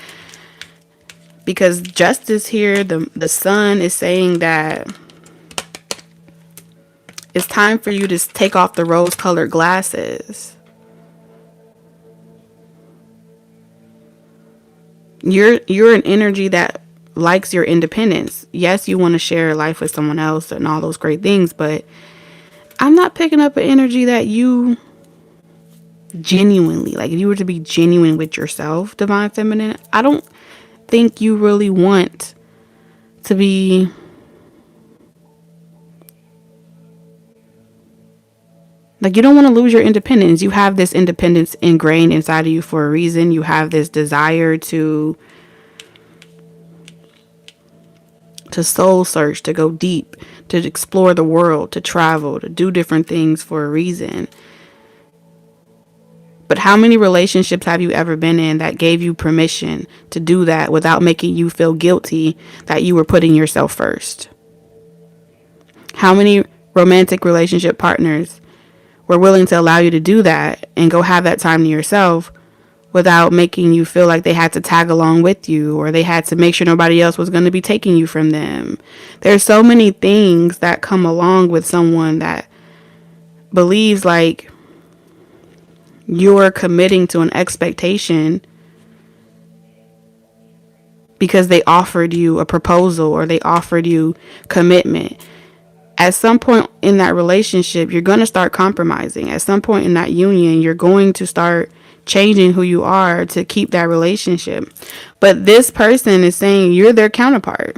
Because justice here, the sun is saying that it's time for you to take off the rose-colored glasses. You're an energy that likes your independence. Yes, you want to share life with someone else and all those great things, but I'm not picking up an energy that you genuinely, like if you were to be genuine with yourself, divine feminine, I don't think you really want to be like, you don't want to lose your independence. You have this independence ingrained inside of you for a reason. You have this desire to soul search, to go deep, to explore the world, to travel, to do different things for a reason. But how many relationships have you ever been in that gave you permission to do that without making you feel guilty that you were putting yourself first? How many romantic relationship partners were willing to allow you to do that and go have that time to yourself without making you feel like they had to tag along with you, or they had to make sure nobody else was going to be taking you from them? There's so many things that come along with someone that believes like you're committing to an expectation because they offered you a proposal or they offered you commitment. At some point in that relationship, you're going to start compromising. At some point in that union, you're going to start changing who you are to keep that relationship. But this person is saying you're their counterpart.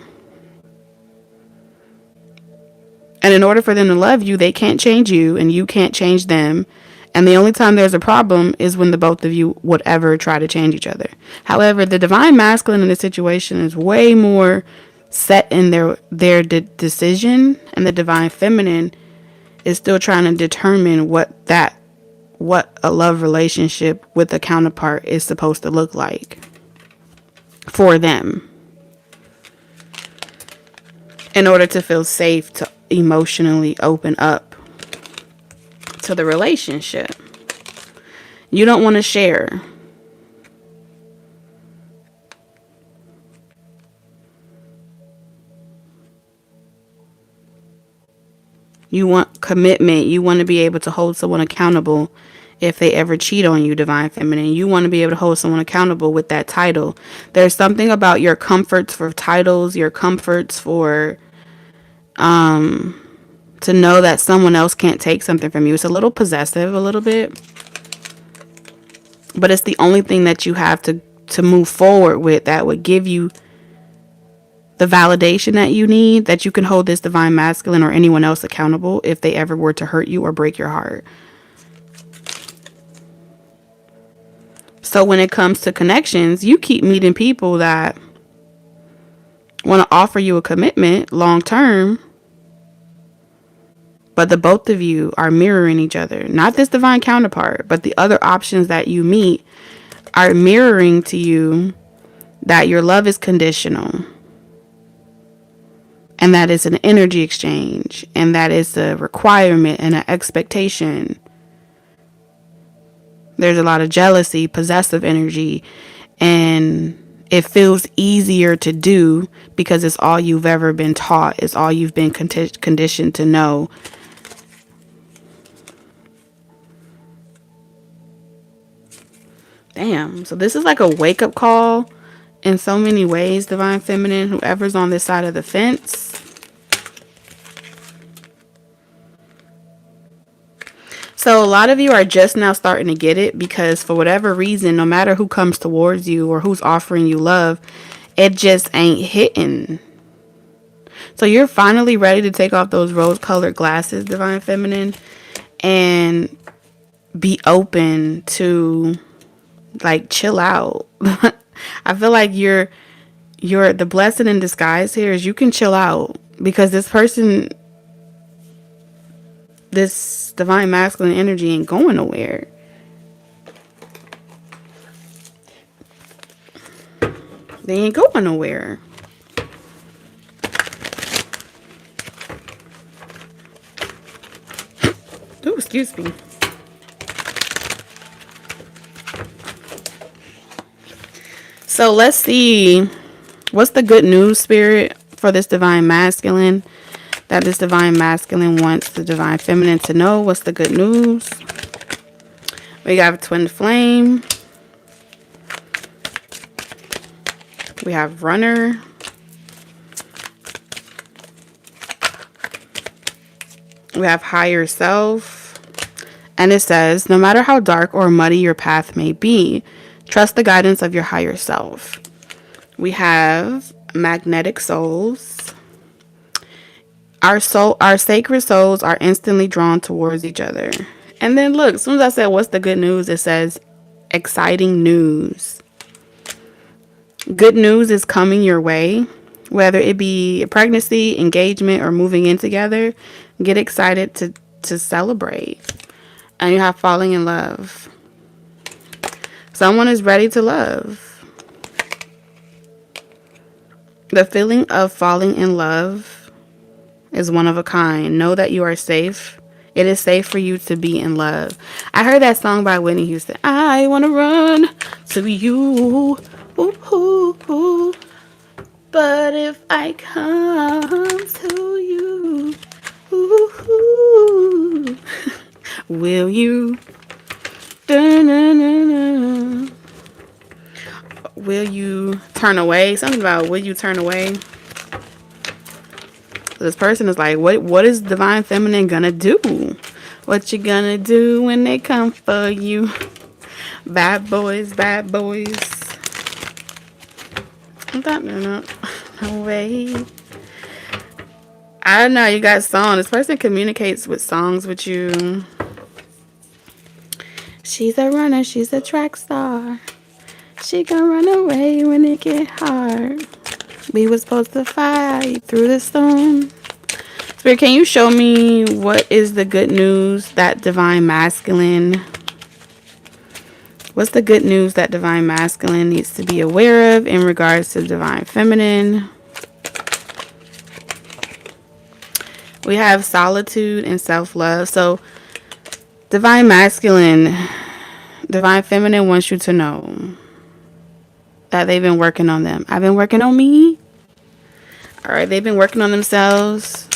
And in order for them to love you, they can't change you and you can't change them. And the only time there's a problem is when the both of you would ever try to change each other. However, the divine masculine in this situation is way more set in their decision, and the divine feminine is still trying to determine what a love relationship with a counterpart is supposed to look like for them in order to feel safe to emotionally open up to the relationship. You don't want to share. You want commitment. You want to be able to hold someone accountable if they ever cheat on you, divine feminine. You want to be able to hold someone accountable with that title. There's something about your comforts for titles, your comforts for to know that someone else can't take something from you. It's a little possessive, a little bit. But it's the only thing that you have to move forward with that would give you the validation that you need, that you can hold this divine masculine or anyone else accountable if they ever were to hurt you or break your heart. So when it comes to connections, you keep meeting people that want to offer you a commitment long term, but the both of you are mirroring each other. Not this divine counterpart, but the other options that you meet are mirroring to you that your love is conditional. And that is an energy exchange. And that is a requirement and an expectation. There's a lot of jealousy, possessive energy. And it feels easier to do because it's all you've ever been taught. It's all you've been conditioned to know. Damn. So this is like a wake-up call in so many ways, Divine Feminine, whoever's on this side of the fence. So a lot of you are just now starting to get it because for whatever reason, no matter who comes towards you or who's offering you love, it just ain't hitting. So you're finally ready to take off those rose-colored glasses, Divine Feminine, and be open to, like, chill out. I feel like you're the blessing in disguise here is you can chill out because this person, this divine masculine energy ain't going nowhere. They ain't going nowhere. Ooh, excuse me. So let's see. What's the good news, Spirit, for this divine masculine? That this divine masculine wants the divine feminine to know. What's the good news? We got twin flame. We have runner. We have higher self. And it says, no matter how dark or muddy your path may be, trust the guidance of your higher self. We have magnetic souls. Our sacred souls are instantly drawn towards each other. And then look, as soon as I said, what's the good news? It says, exciting news. Good news is coming your way. Whether it be a pregnancy, engagement, or moving in together, get excited to celebrate. And you have falling in love. Someone is ready to love. The feeling of falling in love is one of a kind. Know that you are safe. It is safe for you to be in love. I heard that song by Whitney Houston. I want to run to you. Ooh, ooh, ooh. But if I come to you, ooh, ooh, will you? Da-na-na-na. Will you turn away? Something about will you turn away? This person is like, what is divine feminine gonna do? What you gonna do when they come for you? Bad boys, bad boys. No way. I don't know, you got song. This person communicates with songs with you. She's a runner, she's a track star. She can run away when it get hard. We were supposed to fight through the storm. Spirit, can you show me what is the good news that divine masculine? What's the good news that divine masculine needs to be aware of in regards to divine feminine? We have solitude and self-love. So divine masculine, divine feminine wants you to know that they've been working on them. I've been working on me. All right, they've been working on themselves.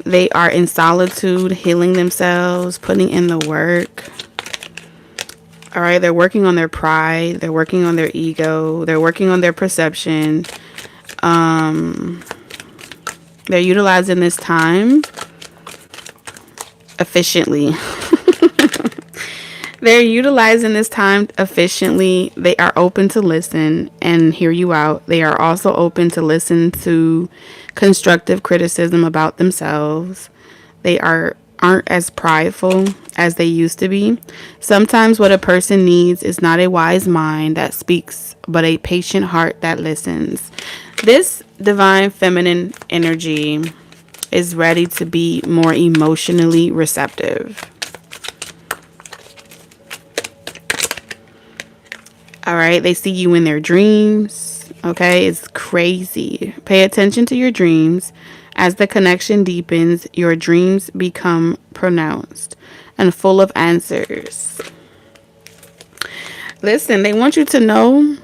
They are in solitude, healing themselves, putting in the work. All right, they're working on their pride. They're working on their ego. They're working on their perception. They're utilizing this time efficiently. They're utilizing this time efficiently. They are open to listen and hear you out. They are also open to listen to constructive criticism about themselves. They aren't as prideful as they used to be. Sometimes what a person needs is not a wise mind that speaks, but a patient heart that listens. This divine feminine energy is ready to be more emotionally receptive. All right, they see you in their dreams. Okay, it's crazy. Pay attention to your dreams. As the connection deepens, your dreams become pronounced and full of answers. Listen, they want you to know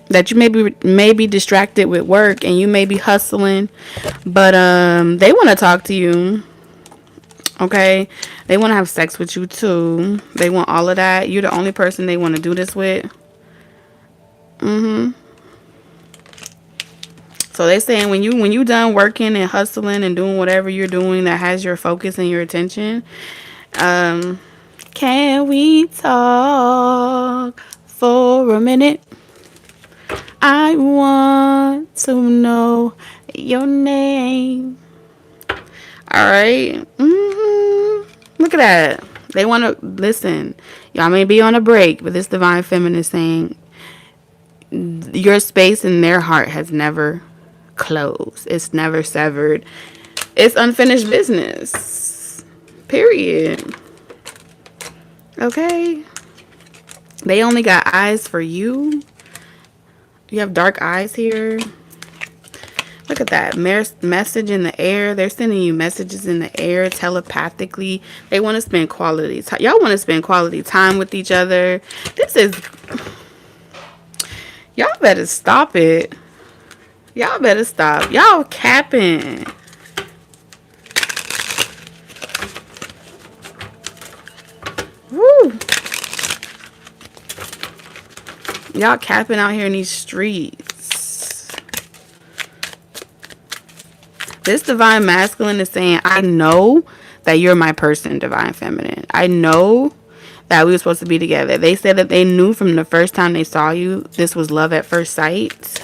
that you may be distracted with work and you may be hustling, but they want to talk to you. Okay? They want to have sex with you too. They want all of that. You're the only person they want to do this with. So they're saying when you done working and hustling and doing whatever you're doing that has your focus and your attention, can we talk for a minute? I want to know your name. All right. Look at that. They want to listen. Y'all may be on a break, but this divine feminine is saying your space in their heart has never closed. It's never severed. It's unfinished business. Period. Okay. They only got eyes for you. You have dark eyes here. Look at that message in the air. They're sending you messages in the air telepathically. They want to spend quality time. Y'all want to spend quality time with each other. This is... Y'all better stop it. Y'all better stop. Y'all capping. Woo. Y'all capping out here in these streets. This divine masculine is saying, I know that you're my person, divine feminine. I know that we were supposed to be together. They said that they knew from the first time they saw you, this was love at first sight.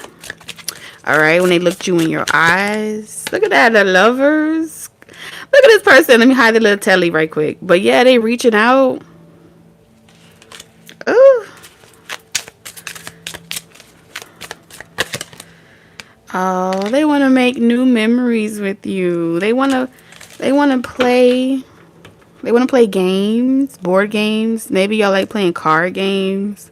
All right, when they looked you in your eyes. Look at that, the lovers. Look at this person. Let me hide the little telly right quick. But yeah, they reaching out. Ooh. Oh, they want to make new memories with you. They want to play. They want to play games, board games. Maybe y'all like playing card games.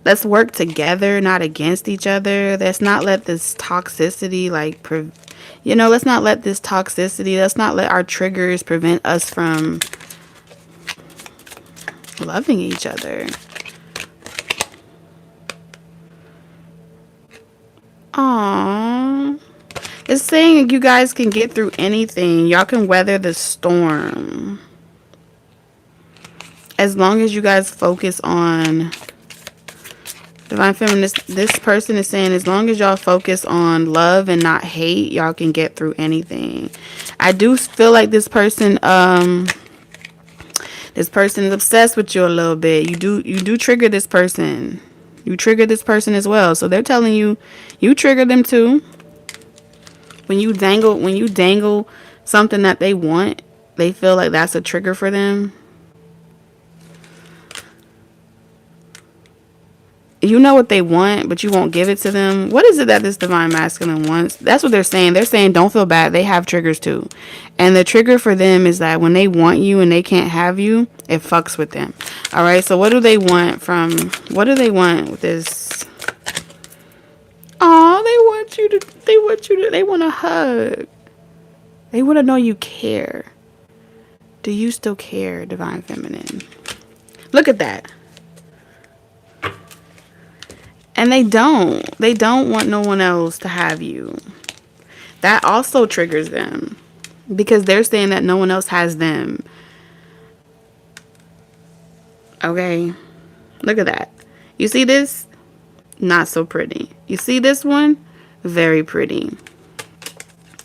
Let's work together, not against each other. Let's not let this toxicity, let's not let this toxicity, let's not let our triggers prevent us from loving each other. Aww. It's saying you guys can get through anything. Y'all can weather the storm. As long as you guys focus on... Divine feminist, this person is saying as long as y'all focus on love and not hate, y'all can get through anything. I do feel like this person is obsessed with you a little bit. You do trigger this person. You trigger this person as well. So they're telling you, you trigger them too. When you dangle something that they want, they feel like that's a trigger for them. You know what they want, but you won't give it to them. What is it that this divine masculine wants? That's what they're saying. They're saying don't feel bad. They have triggers too. And the trigger for them is that when they want you and they can't have you, it fucks with them. All right. So what do they want with this? Oh, they want a hug. They want to know you care. Do you still care, divine feminine? Look at that. And they don't want no one else to have you. That also triggers them because they're saying that no one else has them. Okay. Look at that. You see this? Not so pretty. You see this one? Very pretty.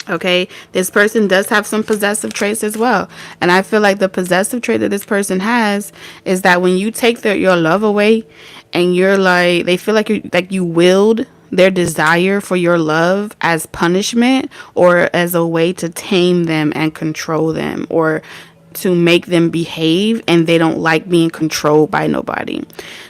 Okay. This person does have some possessive traits as well. And I feel like the possessive trait that this person has is that when you take your love away and you're like, they feel like you willed their desire for your love as punishment or as a way to tame them and control them or to make them behave, and they don't like being controlled by nobody.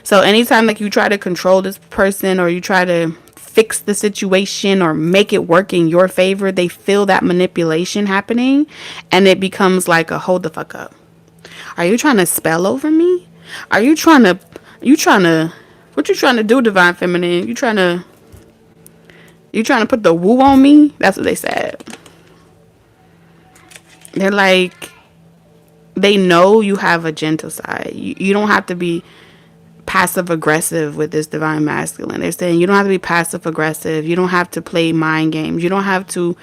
So anytime like you try to control this person or you try to fix the situation or make it work in your favor, they feel that manipulation happening and it becomes like a hold the fuck up. Are you trying to spell over me? What you trying to do, divine feminine? You trying to put the woo on me? That's what they said. They're like, they know you have a gentle side. You don't have to be passive aggressive with this divine masculine. They're saying you don't have to be passive aggressive. You don't have to play mind games. You don't have to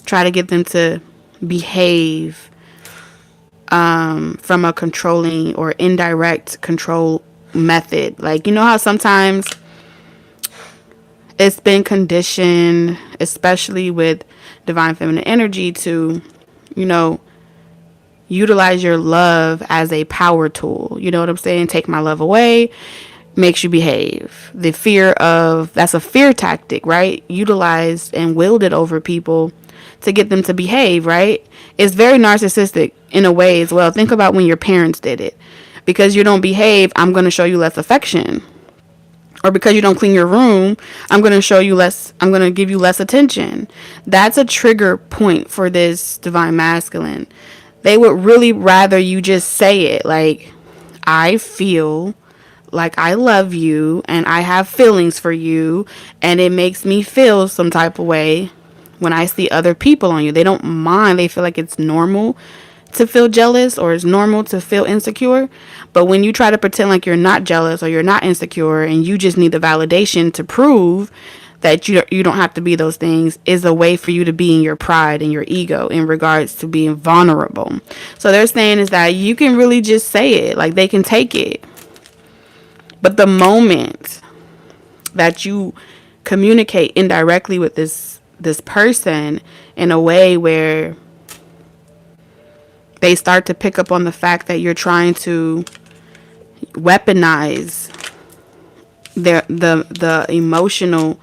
try to get them to behave from a controlling or indirect control method. Like, you know how sometimes it's been conditioned, especially with divine feminine energy, to, you know, utilize your love as a power tool. You know what I'm saying? Take my love away, makes you behave. The fear of, that's a fear tactic, right? Utilized and wielded over people to get them to behave, right? It's very narcissistic in a way as well. Think about when your parents did it. Because you don't behave, I'm going to show you less affection. Or because you don't clean your room, I'm going to show you less, I'm going to give you less attention. That's a trigger point for this divine masculine. They would really rather you just say it, like, I feel like I love you and I have feelings for you, and it makes me feel some type of way when I see other people on you. They don't mind. They feel like it's normal to feel jealous, or it's normal to feel insecure. But when you try to pretend like you're not jealous or you're not insecure and you just need the validation to prove that you don't have to be those things, is a way for you to be in your pride and your ego in regards to being vulnerable. So they're saying is that you can really just say it, like they can take it. But the moment that you communicate indirectly with this person in a way where they start to pick up on the fact that you're trying to weaponize the emotional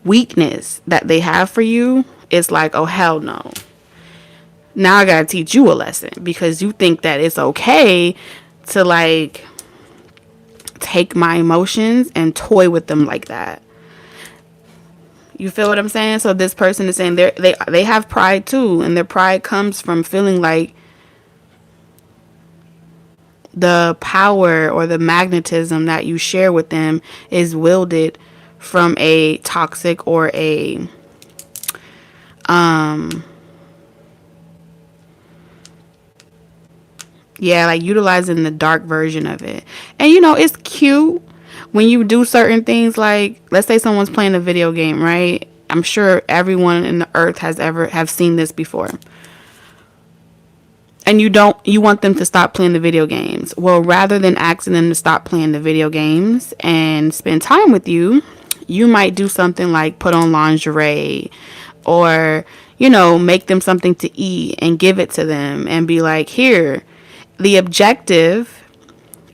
weakness that they have for you, it's like, oh hell no. Now I gotta teach you a lesson, because you think that it's okay to like take my emotions and toy with them like that. You feel what I'm saying? So this person is saying they have pride too, and their pride comes from feeling like the power or the magnetism that you share with them is wielded from a toxic or a like utilizing the dark version of it. And you know, it's cute when you do certain things, like let's say someone's playing a video game, right? I'm sure everyone in the earth has ever have seen this before. And you want them to stop playing the video games. Well, rather than asking them to stop playing the video games and spend time with you, you might do something like put on lingerie, or, you know, make them something to eat and give it to them and be like, here. The objective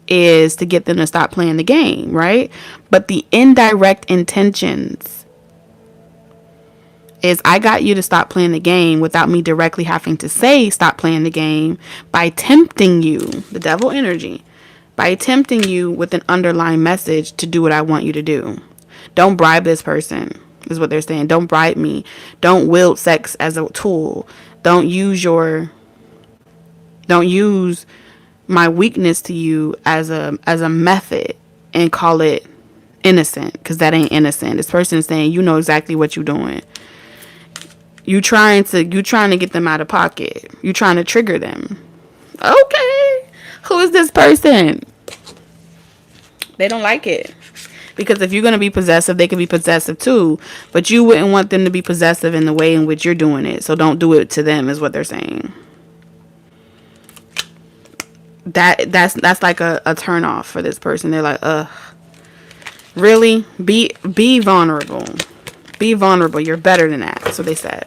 is to get them to stop playing the game, right? But the indirect intentions is, I got you to stop playing the game without me directly having to say stop playing the game, by tempting you, the devil energy, by tempting you with an underlying message to do what I want you to do. Don't bribe this person, is what they're saying. Don't bribe me. Don't wield sex as a tool. Don't use my weakness to you as a method and call it innocent, because that ain't innocent. This person is saying, you know exactly what you're doing. You trying to get them out of pocket. You trying to trigger them. Okay. Who is this person? They don't like it. Because if you're going to be possessive, they can be possessive too. But you wouldn't want them to be possessive in the way in which you're doing it. So don't do it to them, is what they're saying. That's like a turn off for this person. They're like, ugh. Really? Be vulnerable. Be vulnerable. You're better than that. That's what they said.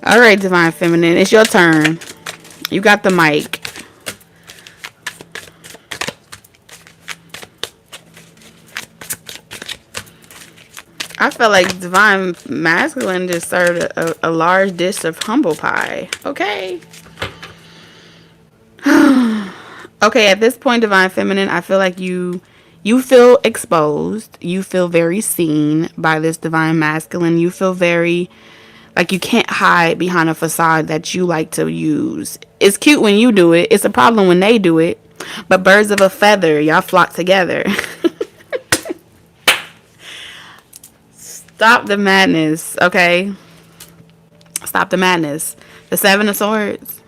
All right, Divine Feminine, it's your turn. You got the mic. I felt like Divine Masculine just served a large dish of humble pie. Okay. Okay, at this point, Divine Feminine, I feel like you feel exposed. You feel very seen by this Divine Masculine. You feel very like you can't hide behind a facade that you like to use. It's cute when you do it. It's a problem when they do it. But birds of a feather, y'all flock together. Stop the madness, okay? Stop the madness. The Seven of Swords.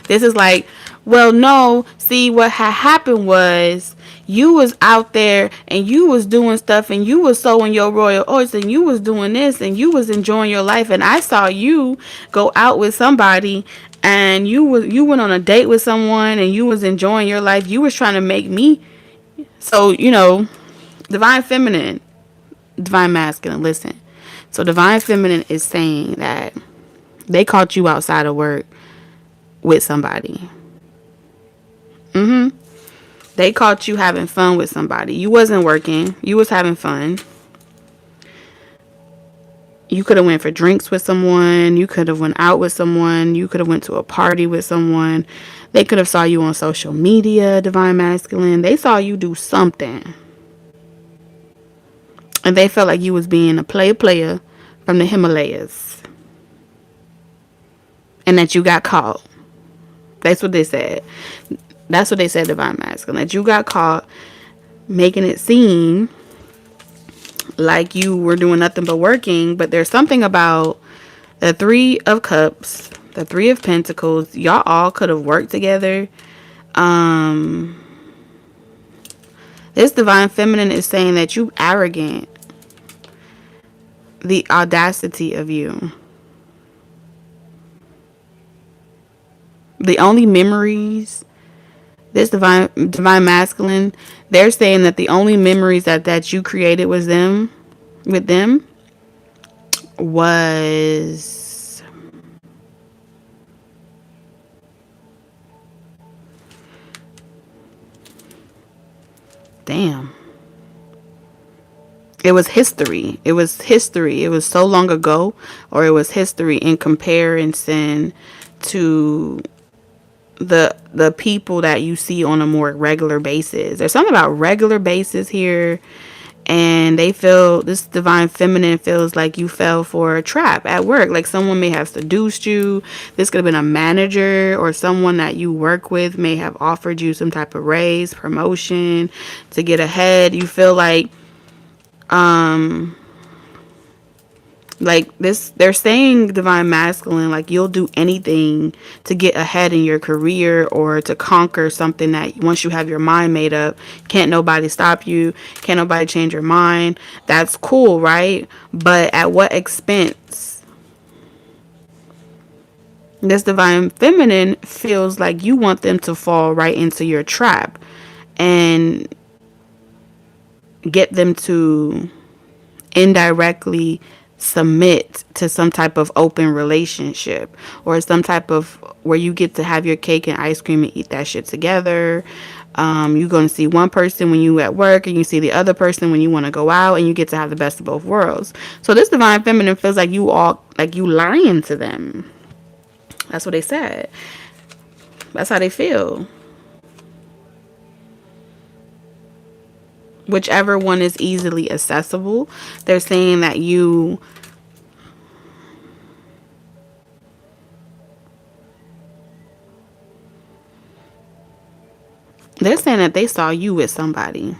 This is like, well, no, see, what had happened was You was out there and you was doing stuff and you was sowing your royal oats and you was doing this and you was enjoying your life, and I saw you go out with somebody and you went on a date with someone and you was enjoying your life. You was trying to make me. So, divine feminine, divine masculine, listen. So divine feminine is saying that they caught you outside of work with somebody. They caught you having fun with somebody. You wasn't working. You was having fun. You could have went for drinks with someone. You could have went out with someone. You could have went to a party with someone. They could have saw you on social media, divine masculine. They saw you do something. And they felt like you was being a player from the Himalayas. And that you got caught. That's what they said. That's what they said, divine masculine. That you got caught making it seem like you were doing nothing but working. But there's something about the Three of Cups, the Three of Pentacles. Y'all all could have worked together. This divine feminine is saying that you arrogant. The audacity of you. The only memories, this divine masculine, they're saying that the only memories that you created with them was damn. It was history. It was history. It was so long ago, or it was history in comparison to the people that you see on a more regular basis. There's something about regular basis here, and this divine feminine feels like you fell for a trap at work. Like someone may have seduced you. This could have been a manager or someone that you work with may have offered you some type of raise, promotion to get ahead. You feel like this, they're saying divine masculine, like you'll do anything to get ahead in your career or to conquer something that once you have your mind made up, can't nobody stop you, can't nobody change your mind. That's cool, right? But at what expense? This divine feminine feels like you want them to fall right into your trap and get them to indirectly submit to some type of open relationship or some type of where you get to have your cake and ice cream and eat that shit together. You're going to see one person when you at work and you see the other person when you want to go out, and you get to have the best of both worlds. So this divine feminine feels like you lying to them. That's what they said. That's how they feel. Whichever one is easily accessible. They're saying that they're saying that they saw you with somebody.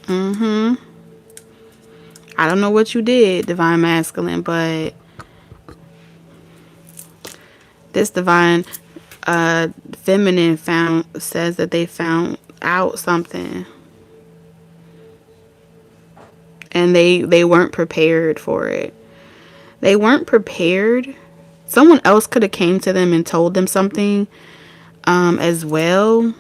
I don't know what you did, divine masculine, but this divine feminine says that they found out something, and they weren't prepared for it. They weren't prepared. Someone else could have came to them and told them something as well.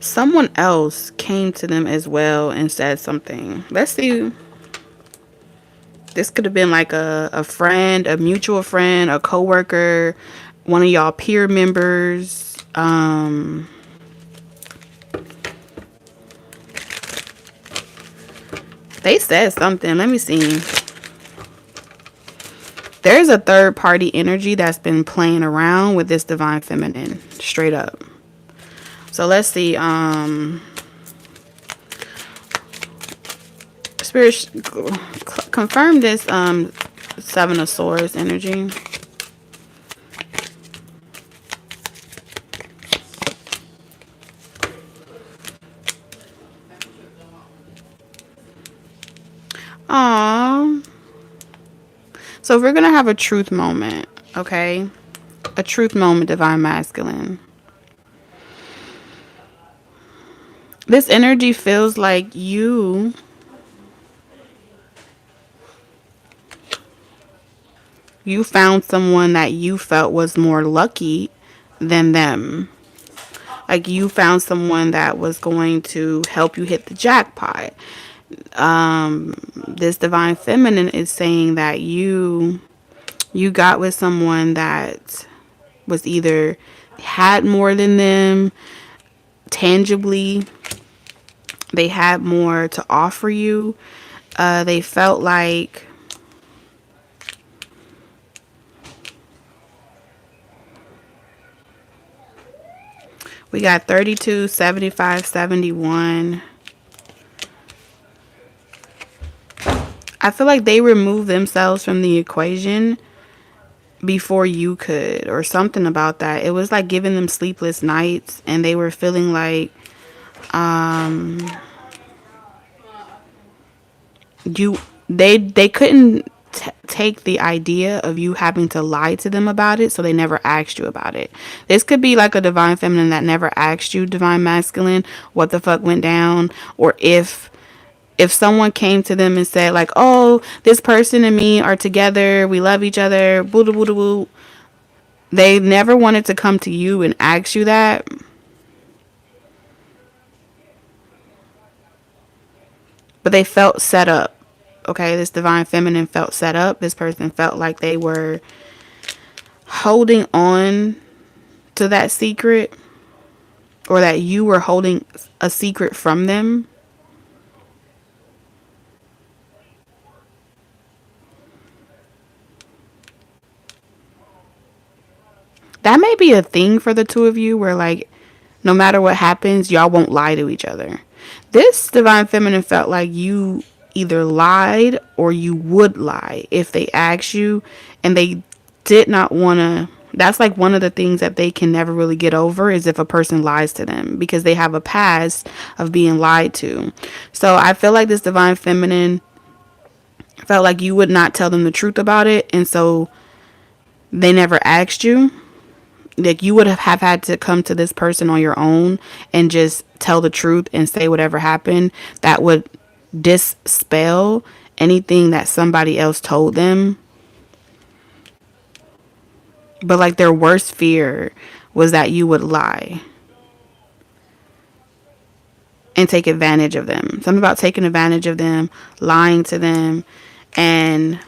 Someone else came to them as well and said something. Let's see. This could have been like a friend, a mutual friend, a coworker, one of y'all peer members. They said something. Let me see. There's a third party energy that's been playing around with this divine feminine. Straight up. So let's see. Spirit, confirm this Seven of Swords energy. Aww. So we're going to have a truth moment, okay? A truth moment, divine masculine. This energy feels like you found someone that you felt was more lucky than them. Like you found someone that was going to help you hit the jackpot. This divine feminine is saying that you got with someone that was either had more than them tangibly, they had more to offer you. They felt like we got 32, 75, 71. I feel like they removed themselves from the equation before you could, or something about that. It was like giving them sleepless nights, and they were feeling like you they couldn't take the idea of you having to lie to them about it, so they never asked you about it. This could be like a divine feminine that never asked you, divine masculine, what the fuck went down, or if someone came to them and said like, oh, this person and me are together, we love each other, boo boo boo boo, they never wanted to come to you and ask you that. But they felt set up. Okay, this divine feminine felt set up. This person felt like they were holding on to that secret, or that you were holding a secret from them. That may be a thing for the two of you, where like no matter what happens, y'all won't lie to each other. This divine feminine felt like you either lied or you would lie if they asked you, and they did not want to. That's like one of the things that they can never really get over, is if a person lies to them, because they have a past of being lied to. So I feel like this divine feminine felt like you would not tell them the truth about it, and so they never asked you. Like you would have had to come to this person on your own and just tell the truth and say whatever happened that would dispel anything that somebody else told them. But like their worst fear was that you would lie and take advantage of them. Something about taking advantage of them, lying to them, and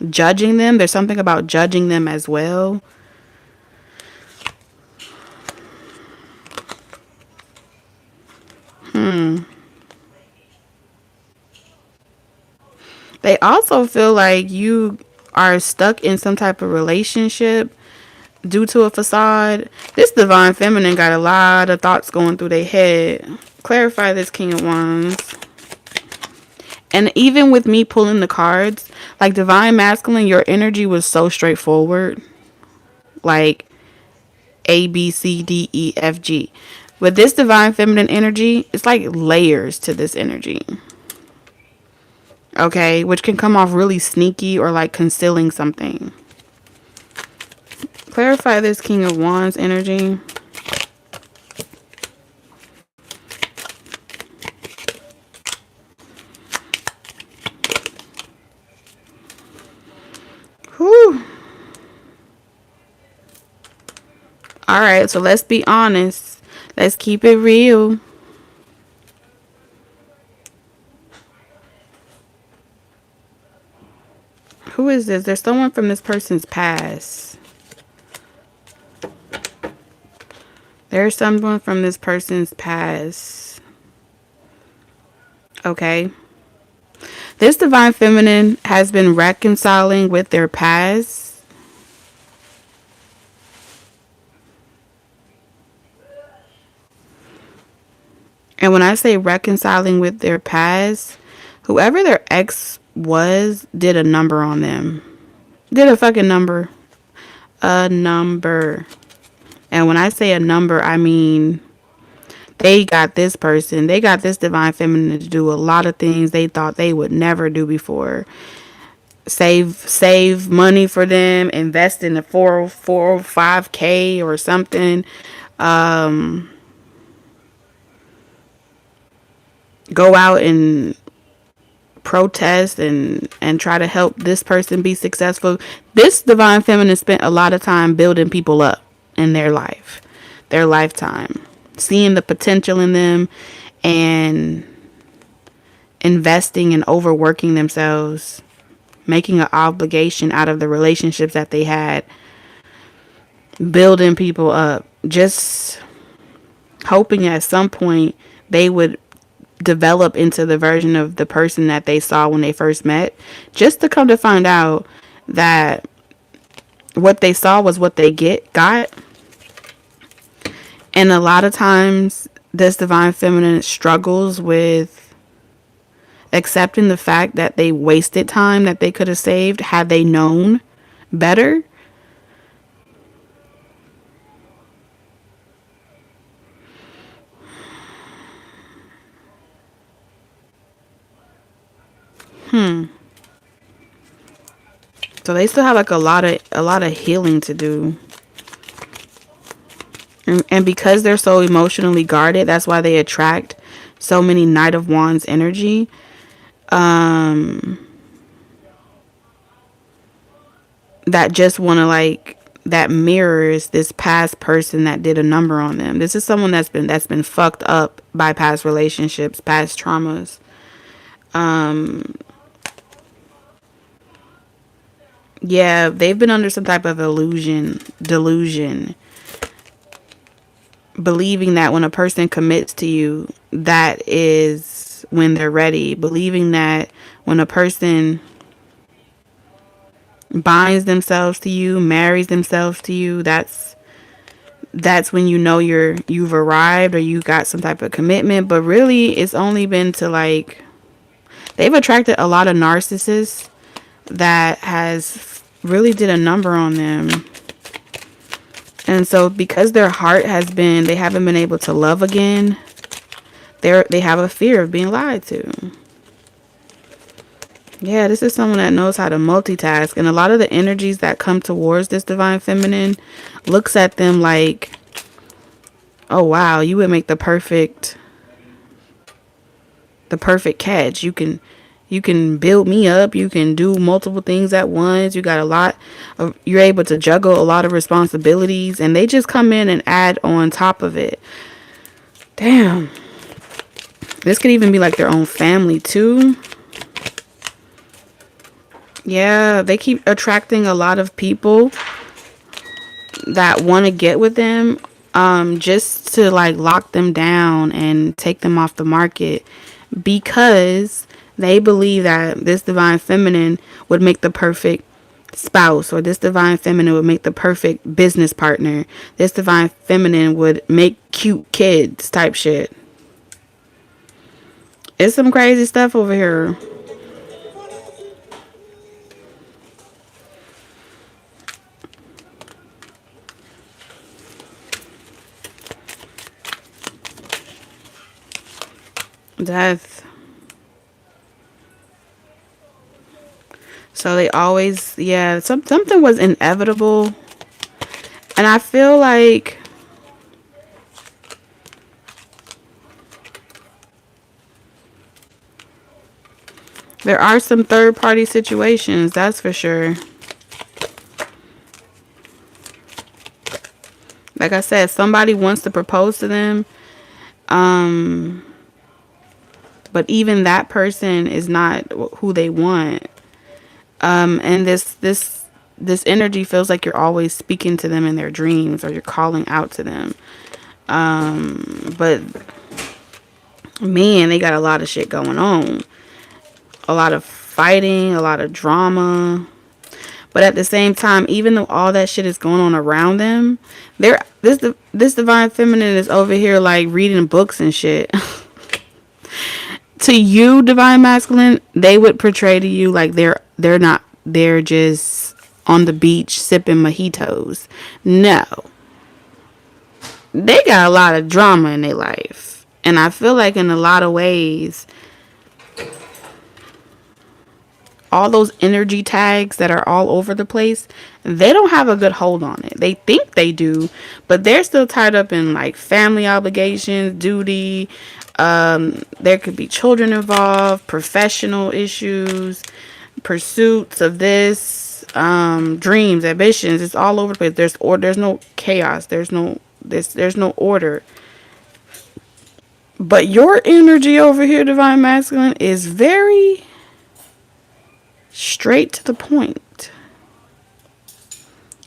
judging them. There's something about judging them as well. They also feel like you are stuck in some type of relationship due to a facade. This divine feminine got a lot of thoughts going through their head. Clarify this King of Wands. And even with me pulling the cards, like divine masculine, your energy was so straightforward. Like A, B, C, D, E, F, G. With this divine feminine energy, it's like layers to this energy. Okay, which can come off really sneaky or like concealing something. Clarify this King of Wands energy. Whew. Alright, so let's be honest. Let's keep it real. Who is this? There's someone from this person's past. There's someone from this person's past. Okay. This divine feminine has been reconciling with their past. And when I say reconciling with their past, whoever their ex was did a number on them. Did a fucking number. A number. And when I say a number, I mean they got this person, they got this divine feminine to do a lot of things they thought they would never do before. Save money for them, invest in a 405k or something. go out and protest and try to help this person be successful. This divine feminine spent a lot of time building people up in their life, their lifetime, seeing the potential in them and investing and overworking themselves, making an obligation out of the relationships that they had, building people up, just hoping at some point they would develop into the version of the person that they saw when they first met, just to come to find out that what they saw was what they got. And a lot of times this divine feminine struggles with accepting the fact that they wasted time that they could have saved had they known better. So they still have like a lot of healing to do. And because they're so emotionally guarded, that's why they attract so many Knight of Wands energy. That just want to like, that mirrors this past person that did a number on them. This is someone that's been fucked up by past relationships, past traumas. Yeah, they've been under some type of delusion, believing that when a person commits to you, that is when they're ready. Believing that when a person binds themselves to you, marries themselves to you, that's when you know you've arrived or you got some type of commitment. But really, it's only been to like, they've attracted a lot of narcissists that has really did a number on them. And so because their heart they haven't been able to love again, they have a fear of being lied to. Yeah, this is someone that knows how to multitask. And a lot of the energies that come towards this divine feminine looks at them like, oh wow, you would make the perfect catch. You can build me up. You can do multiple things at once. You're able to juggle a lot of responsibilities, and they just come in and add on top of it. Damn. This could even be like their own family too. Yeah, they keep attracting a lot of people that want to get with them, just to like lock them down and take them off the market, because they believe that this divine feminine would make the perfect spouse, or this divine feminine would make the perfect business partner. This divine feminine would make cute kids type shit. It's some crazy stuff over here. Death. So they always, yeah, something was inevitable. And I feel like there are some third party situations, that's for sure. Like I said, somebody wants to propose to them. But even that person is not who they want. And this energy feels like you're always speaking to them in their dreams, or you're calling out to them. But man, they got a lot of shit going on. A lot of fighting, a lot of drama. But at the same time, even though all that shit is going on around them, this divine feminine is over here like reading books and shit. To you, divine masculine, they would portray to you like they're just on the beach sipping mojitos. No. They got a lot of drama in their life. And I feel like in a lot of ways, all those energy tags that are all over the place, they don't have a good hold on it. They think they do, but they're still tied up in like family obligations, duty, There could be children involved, professional issues, pursuits of this, dreams, ambitions. It's all over the place. There's no chaos. There's no order. But your energy over here, Divine Masculine, is very straight to the point.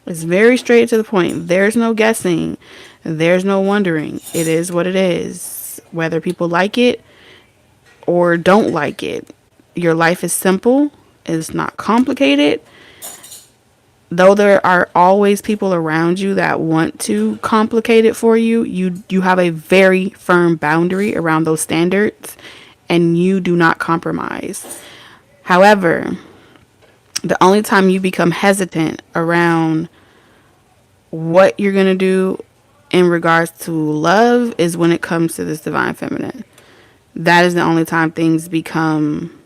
It's very straight to the point. There's no guessing. There's no wondering. It is what it is. Whether people like it or don't like it. Your life is simple. It's not complicated. Though there are always people around you that want to complicate it for you, you have a very firm boundary around those standards and you do not compromise. However, the only time you become hesitant around what you're going to do in regards to love is when it comes to this divine feminine. That is the only time things become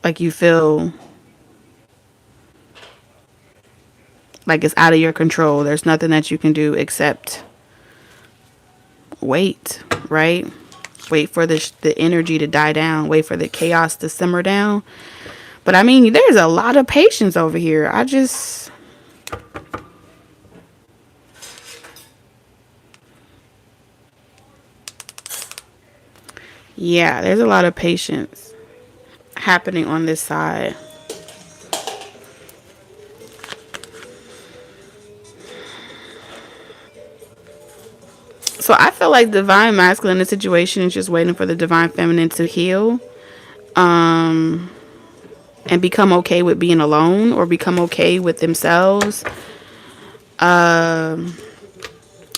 like you feel like it's out of your control. There's nothing that you can do except wait, right? Wait for the energy to die down. Wait for the chaos to simmer down. But I mean, there's a lot of patience over here. Yeah, there's a lot of patience happening on this side. So I feel like divine masculine in this situation is just waiting for the divine feminine to heal, and become okay with being alone or become okay with themselves.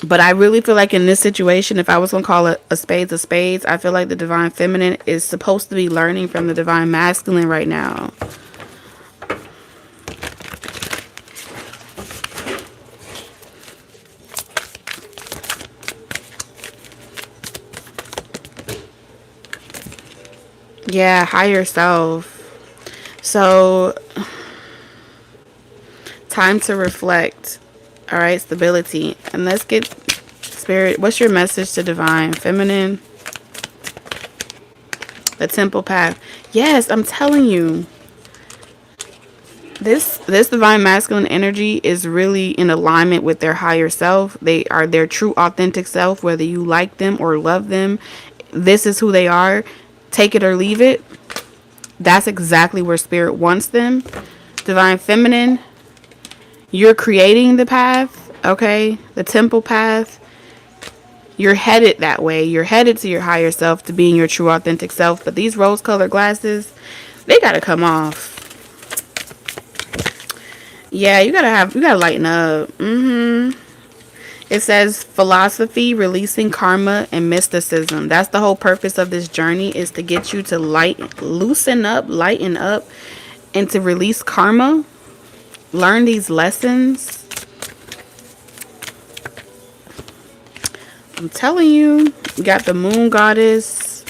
But I really feel like in this situation, if I was going to call it a spades of spades, I feel like the divine feminine is supposed to be learning from the divine masculine right now. Yeah, higher self. So, time to reflect. All right, stability. And let's get spirit. What's your message to divine feminine? The temple path. Yes, I'm telling you. This divine masculine energy is really in alignment with their higher self. They are their true authentic self, whether you like them or love them. This is who they are. Take it or leave it. That's exactly where spirit wants them. Divine feminine, you're creating the path, okay? The temple path. You're headed that way. You're headed to your higher self, to being your true authentic self. But these rose-colored glasses, they gotta come off. Yeah, you gotta lighten up. It says philosophy, releasing karma, and mysticism. That's the whole purpose of this journey, is to get you to loosen up, lighten up, and to release karma. Learn these lessons. I'm telling you, we got the moon goddess.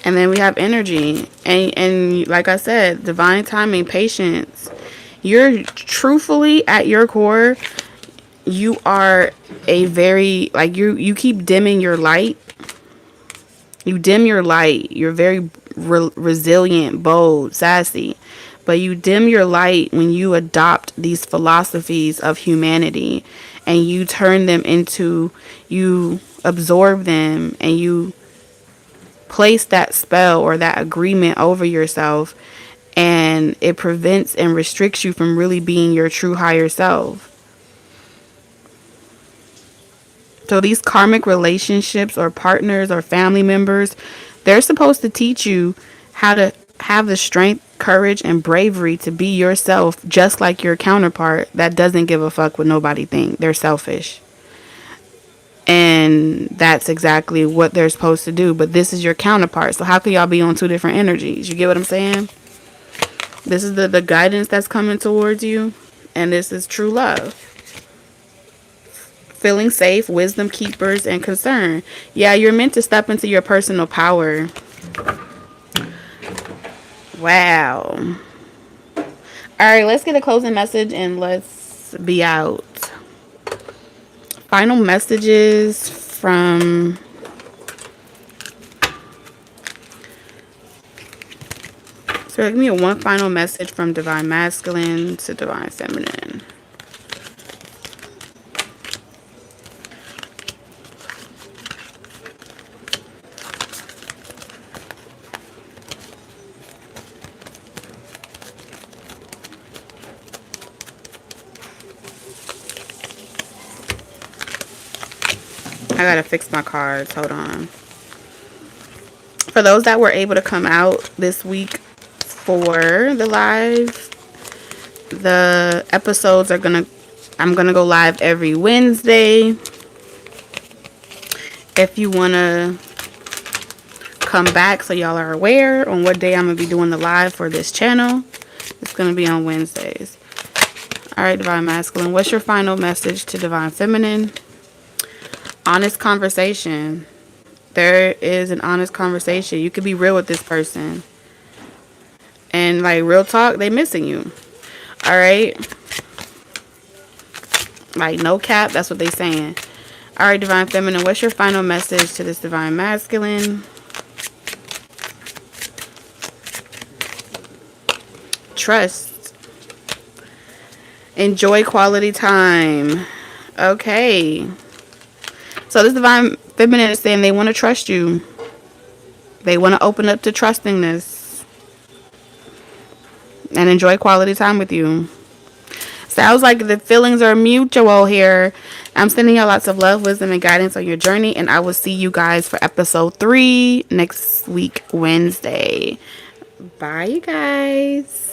And then we have energy. And like I said, divine timing, patience. You're truthfully at your core, you are a very, like, you keep dimming your light. You dim your light. You're very resilient, bold, sassy. But you dim your light when you adopt these philosophies of humanity and you turn them into, you absorb them and you place that spell or that agreement over yourself, and it prevents and restricts you from really being your true higher self. So these karmic relationships or partners or family members, they're supposed to teach you how to have the strength, courage, and bravery to be yourself, just like your counterpart that doesn't give a fuck what nobody thinks. They're selfish. And that's exactly what they're supposed to do. But this is your counterpart. So how can y'all be on two different energies? You get what I'm saying? This is the guidance that's coming towards you. And this is true love. Feeling safe, wisdom keepers, and concern. Yeah, you're meant to step into your personal power. Wow. Alright, let's get a closing message and let's be out. final messages from so give me one final message from Divine Masculine to Divine Feminine. I gotta fix my cards. Hold on. For those that were able to come out this week for the live, the episodes are I'm gonna go live every Wednesday. If you wanna come back so y'all are aware on what day I'm gonna be doing the live for this channel, it's gonna be on Wednesdays. All right, Divine Masculine, what's your final message to Divine Feminine? Honest conversation. There is an honest conversation. You could be real with this person. And like real talk, they missing you. All right. Like no cap. That's what they saying. All right, Divine Feminine. What's your final message to this Divine Masculine? Trust. Enjoy quality time. Okay. So this Divine Feminine is saying they want to trust you. They want to open up to trusting this. And enjoy quality time with you. Sounds like the feelings are mutual here. I'm sending you lots of love, wisdom, and guidance on your journey. And I will see you guys for episode 3 next week, Wednesday. Bye, you guys.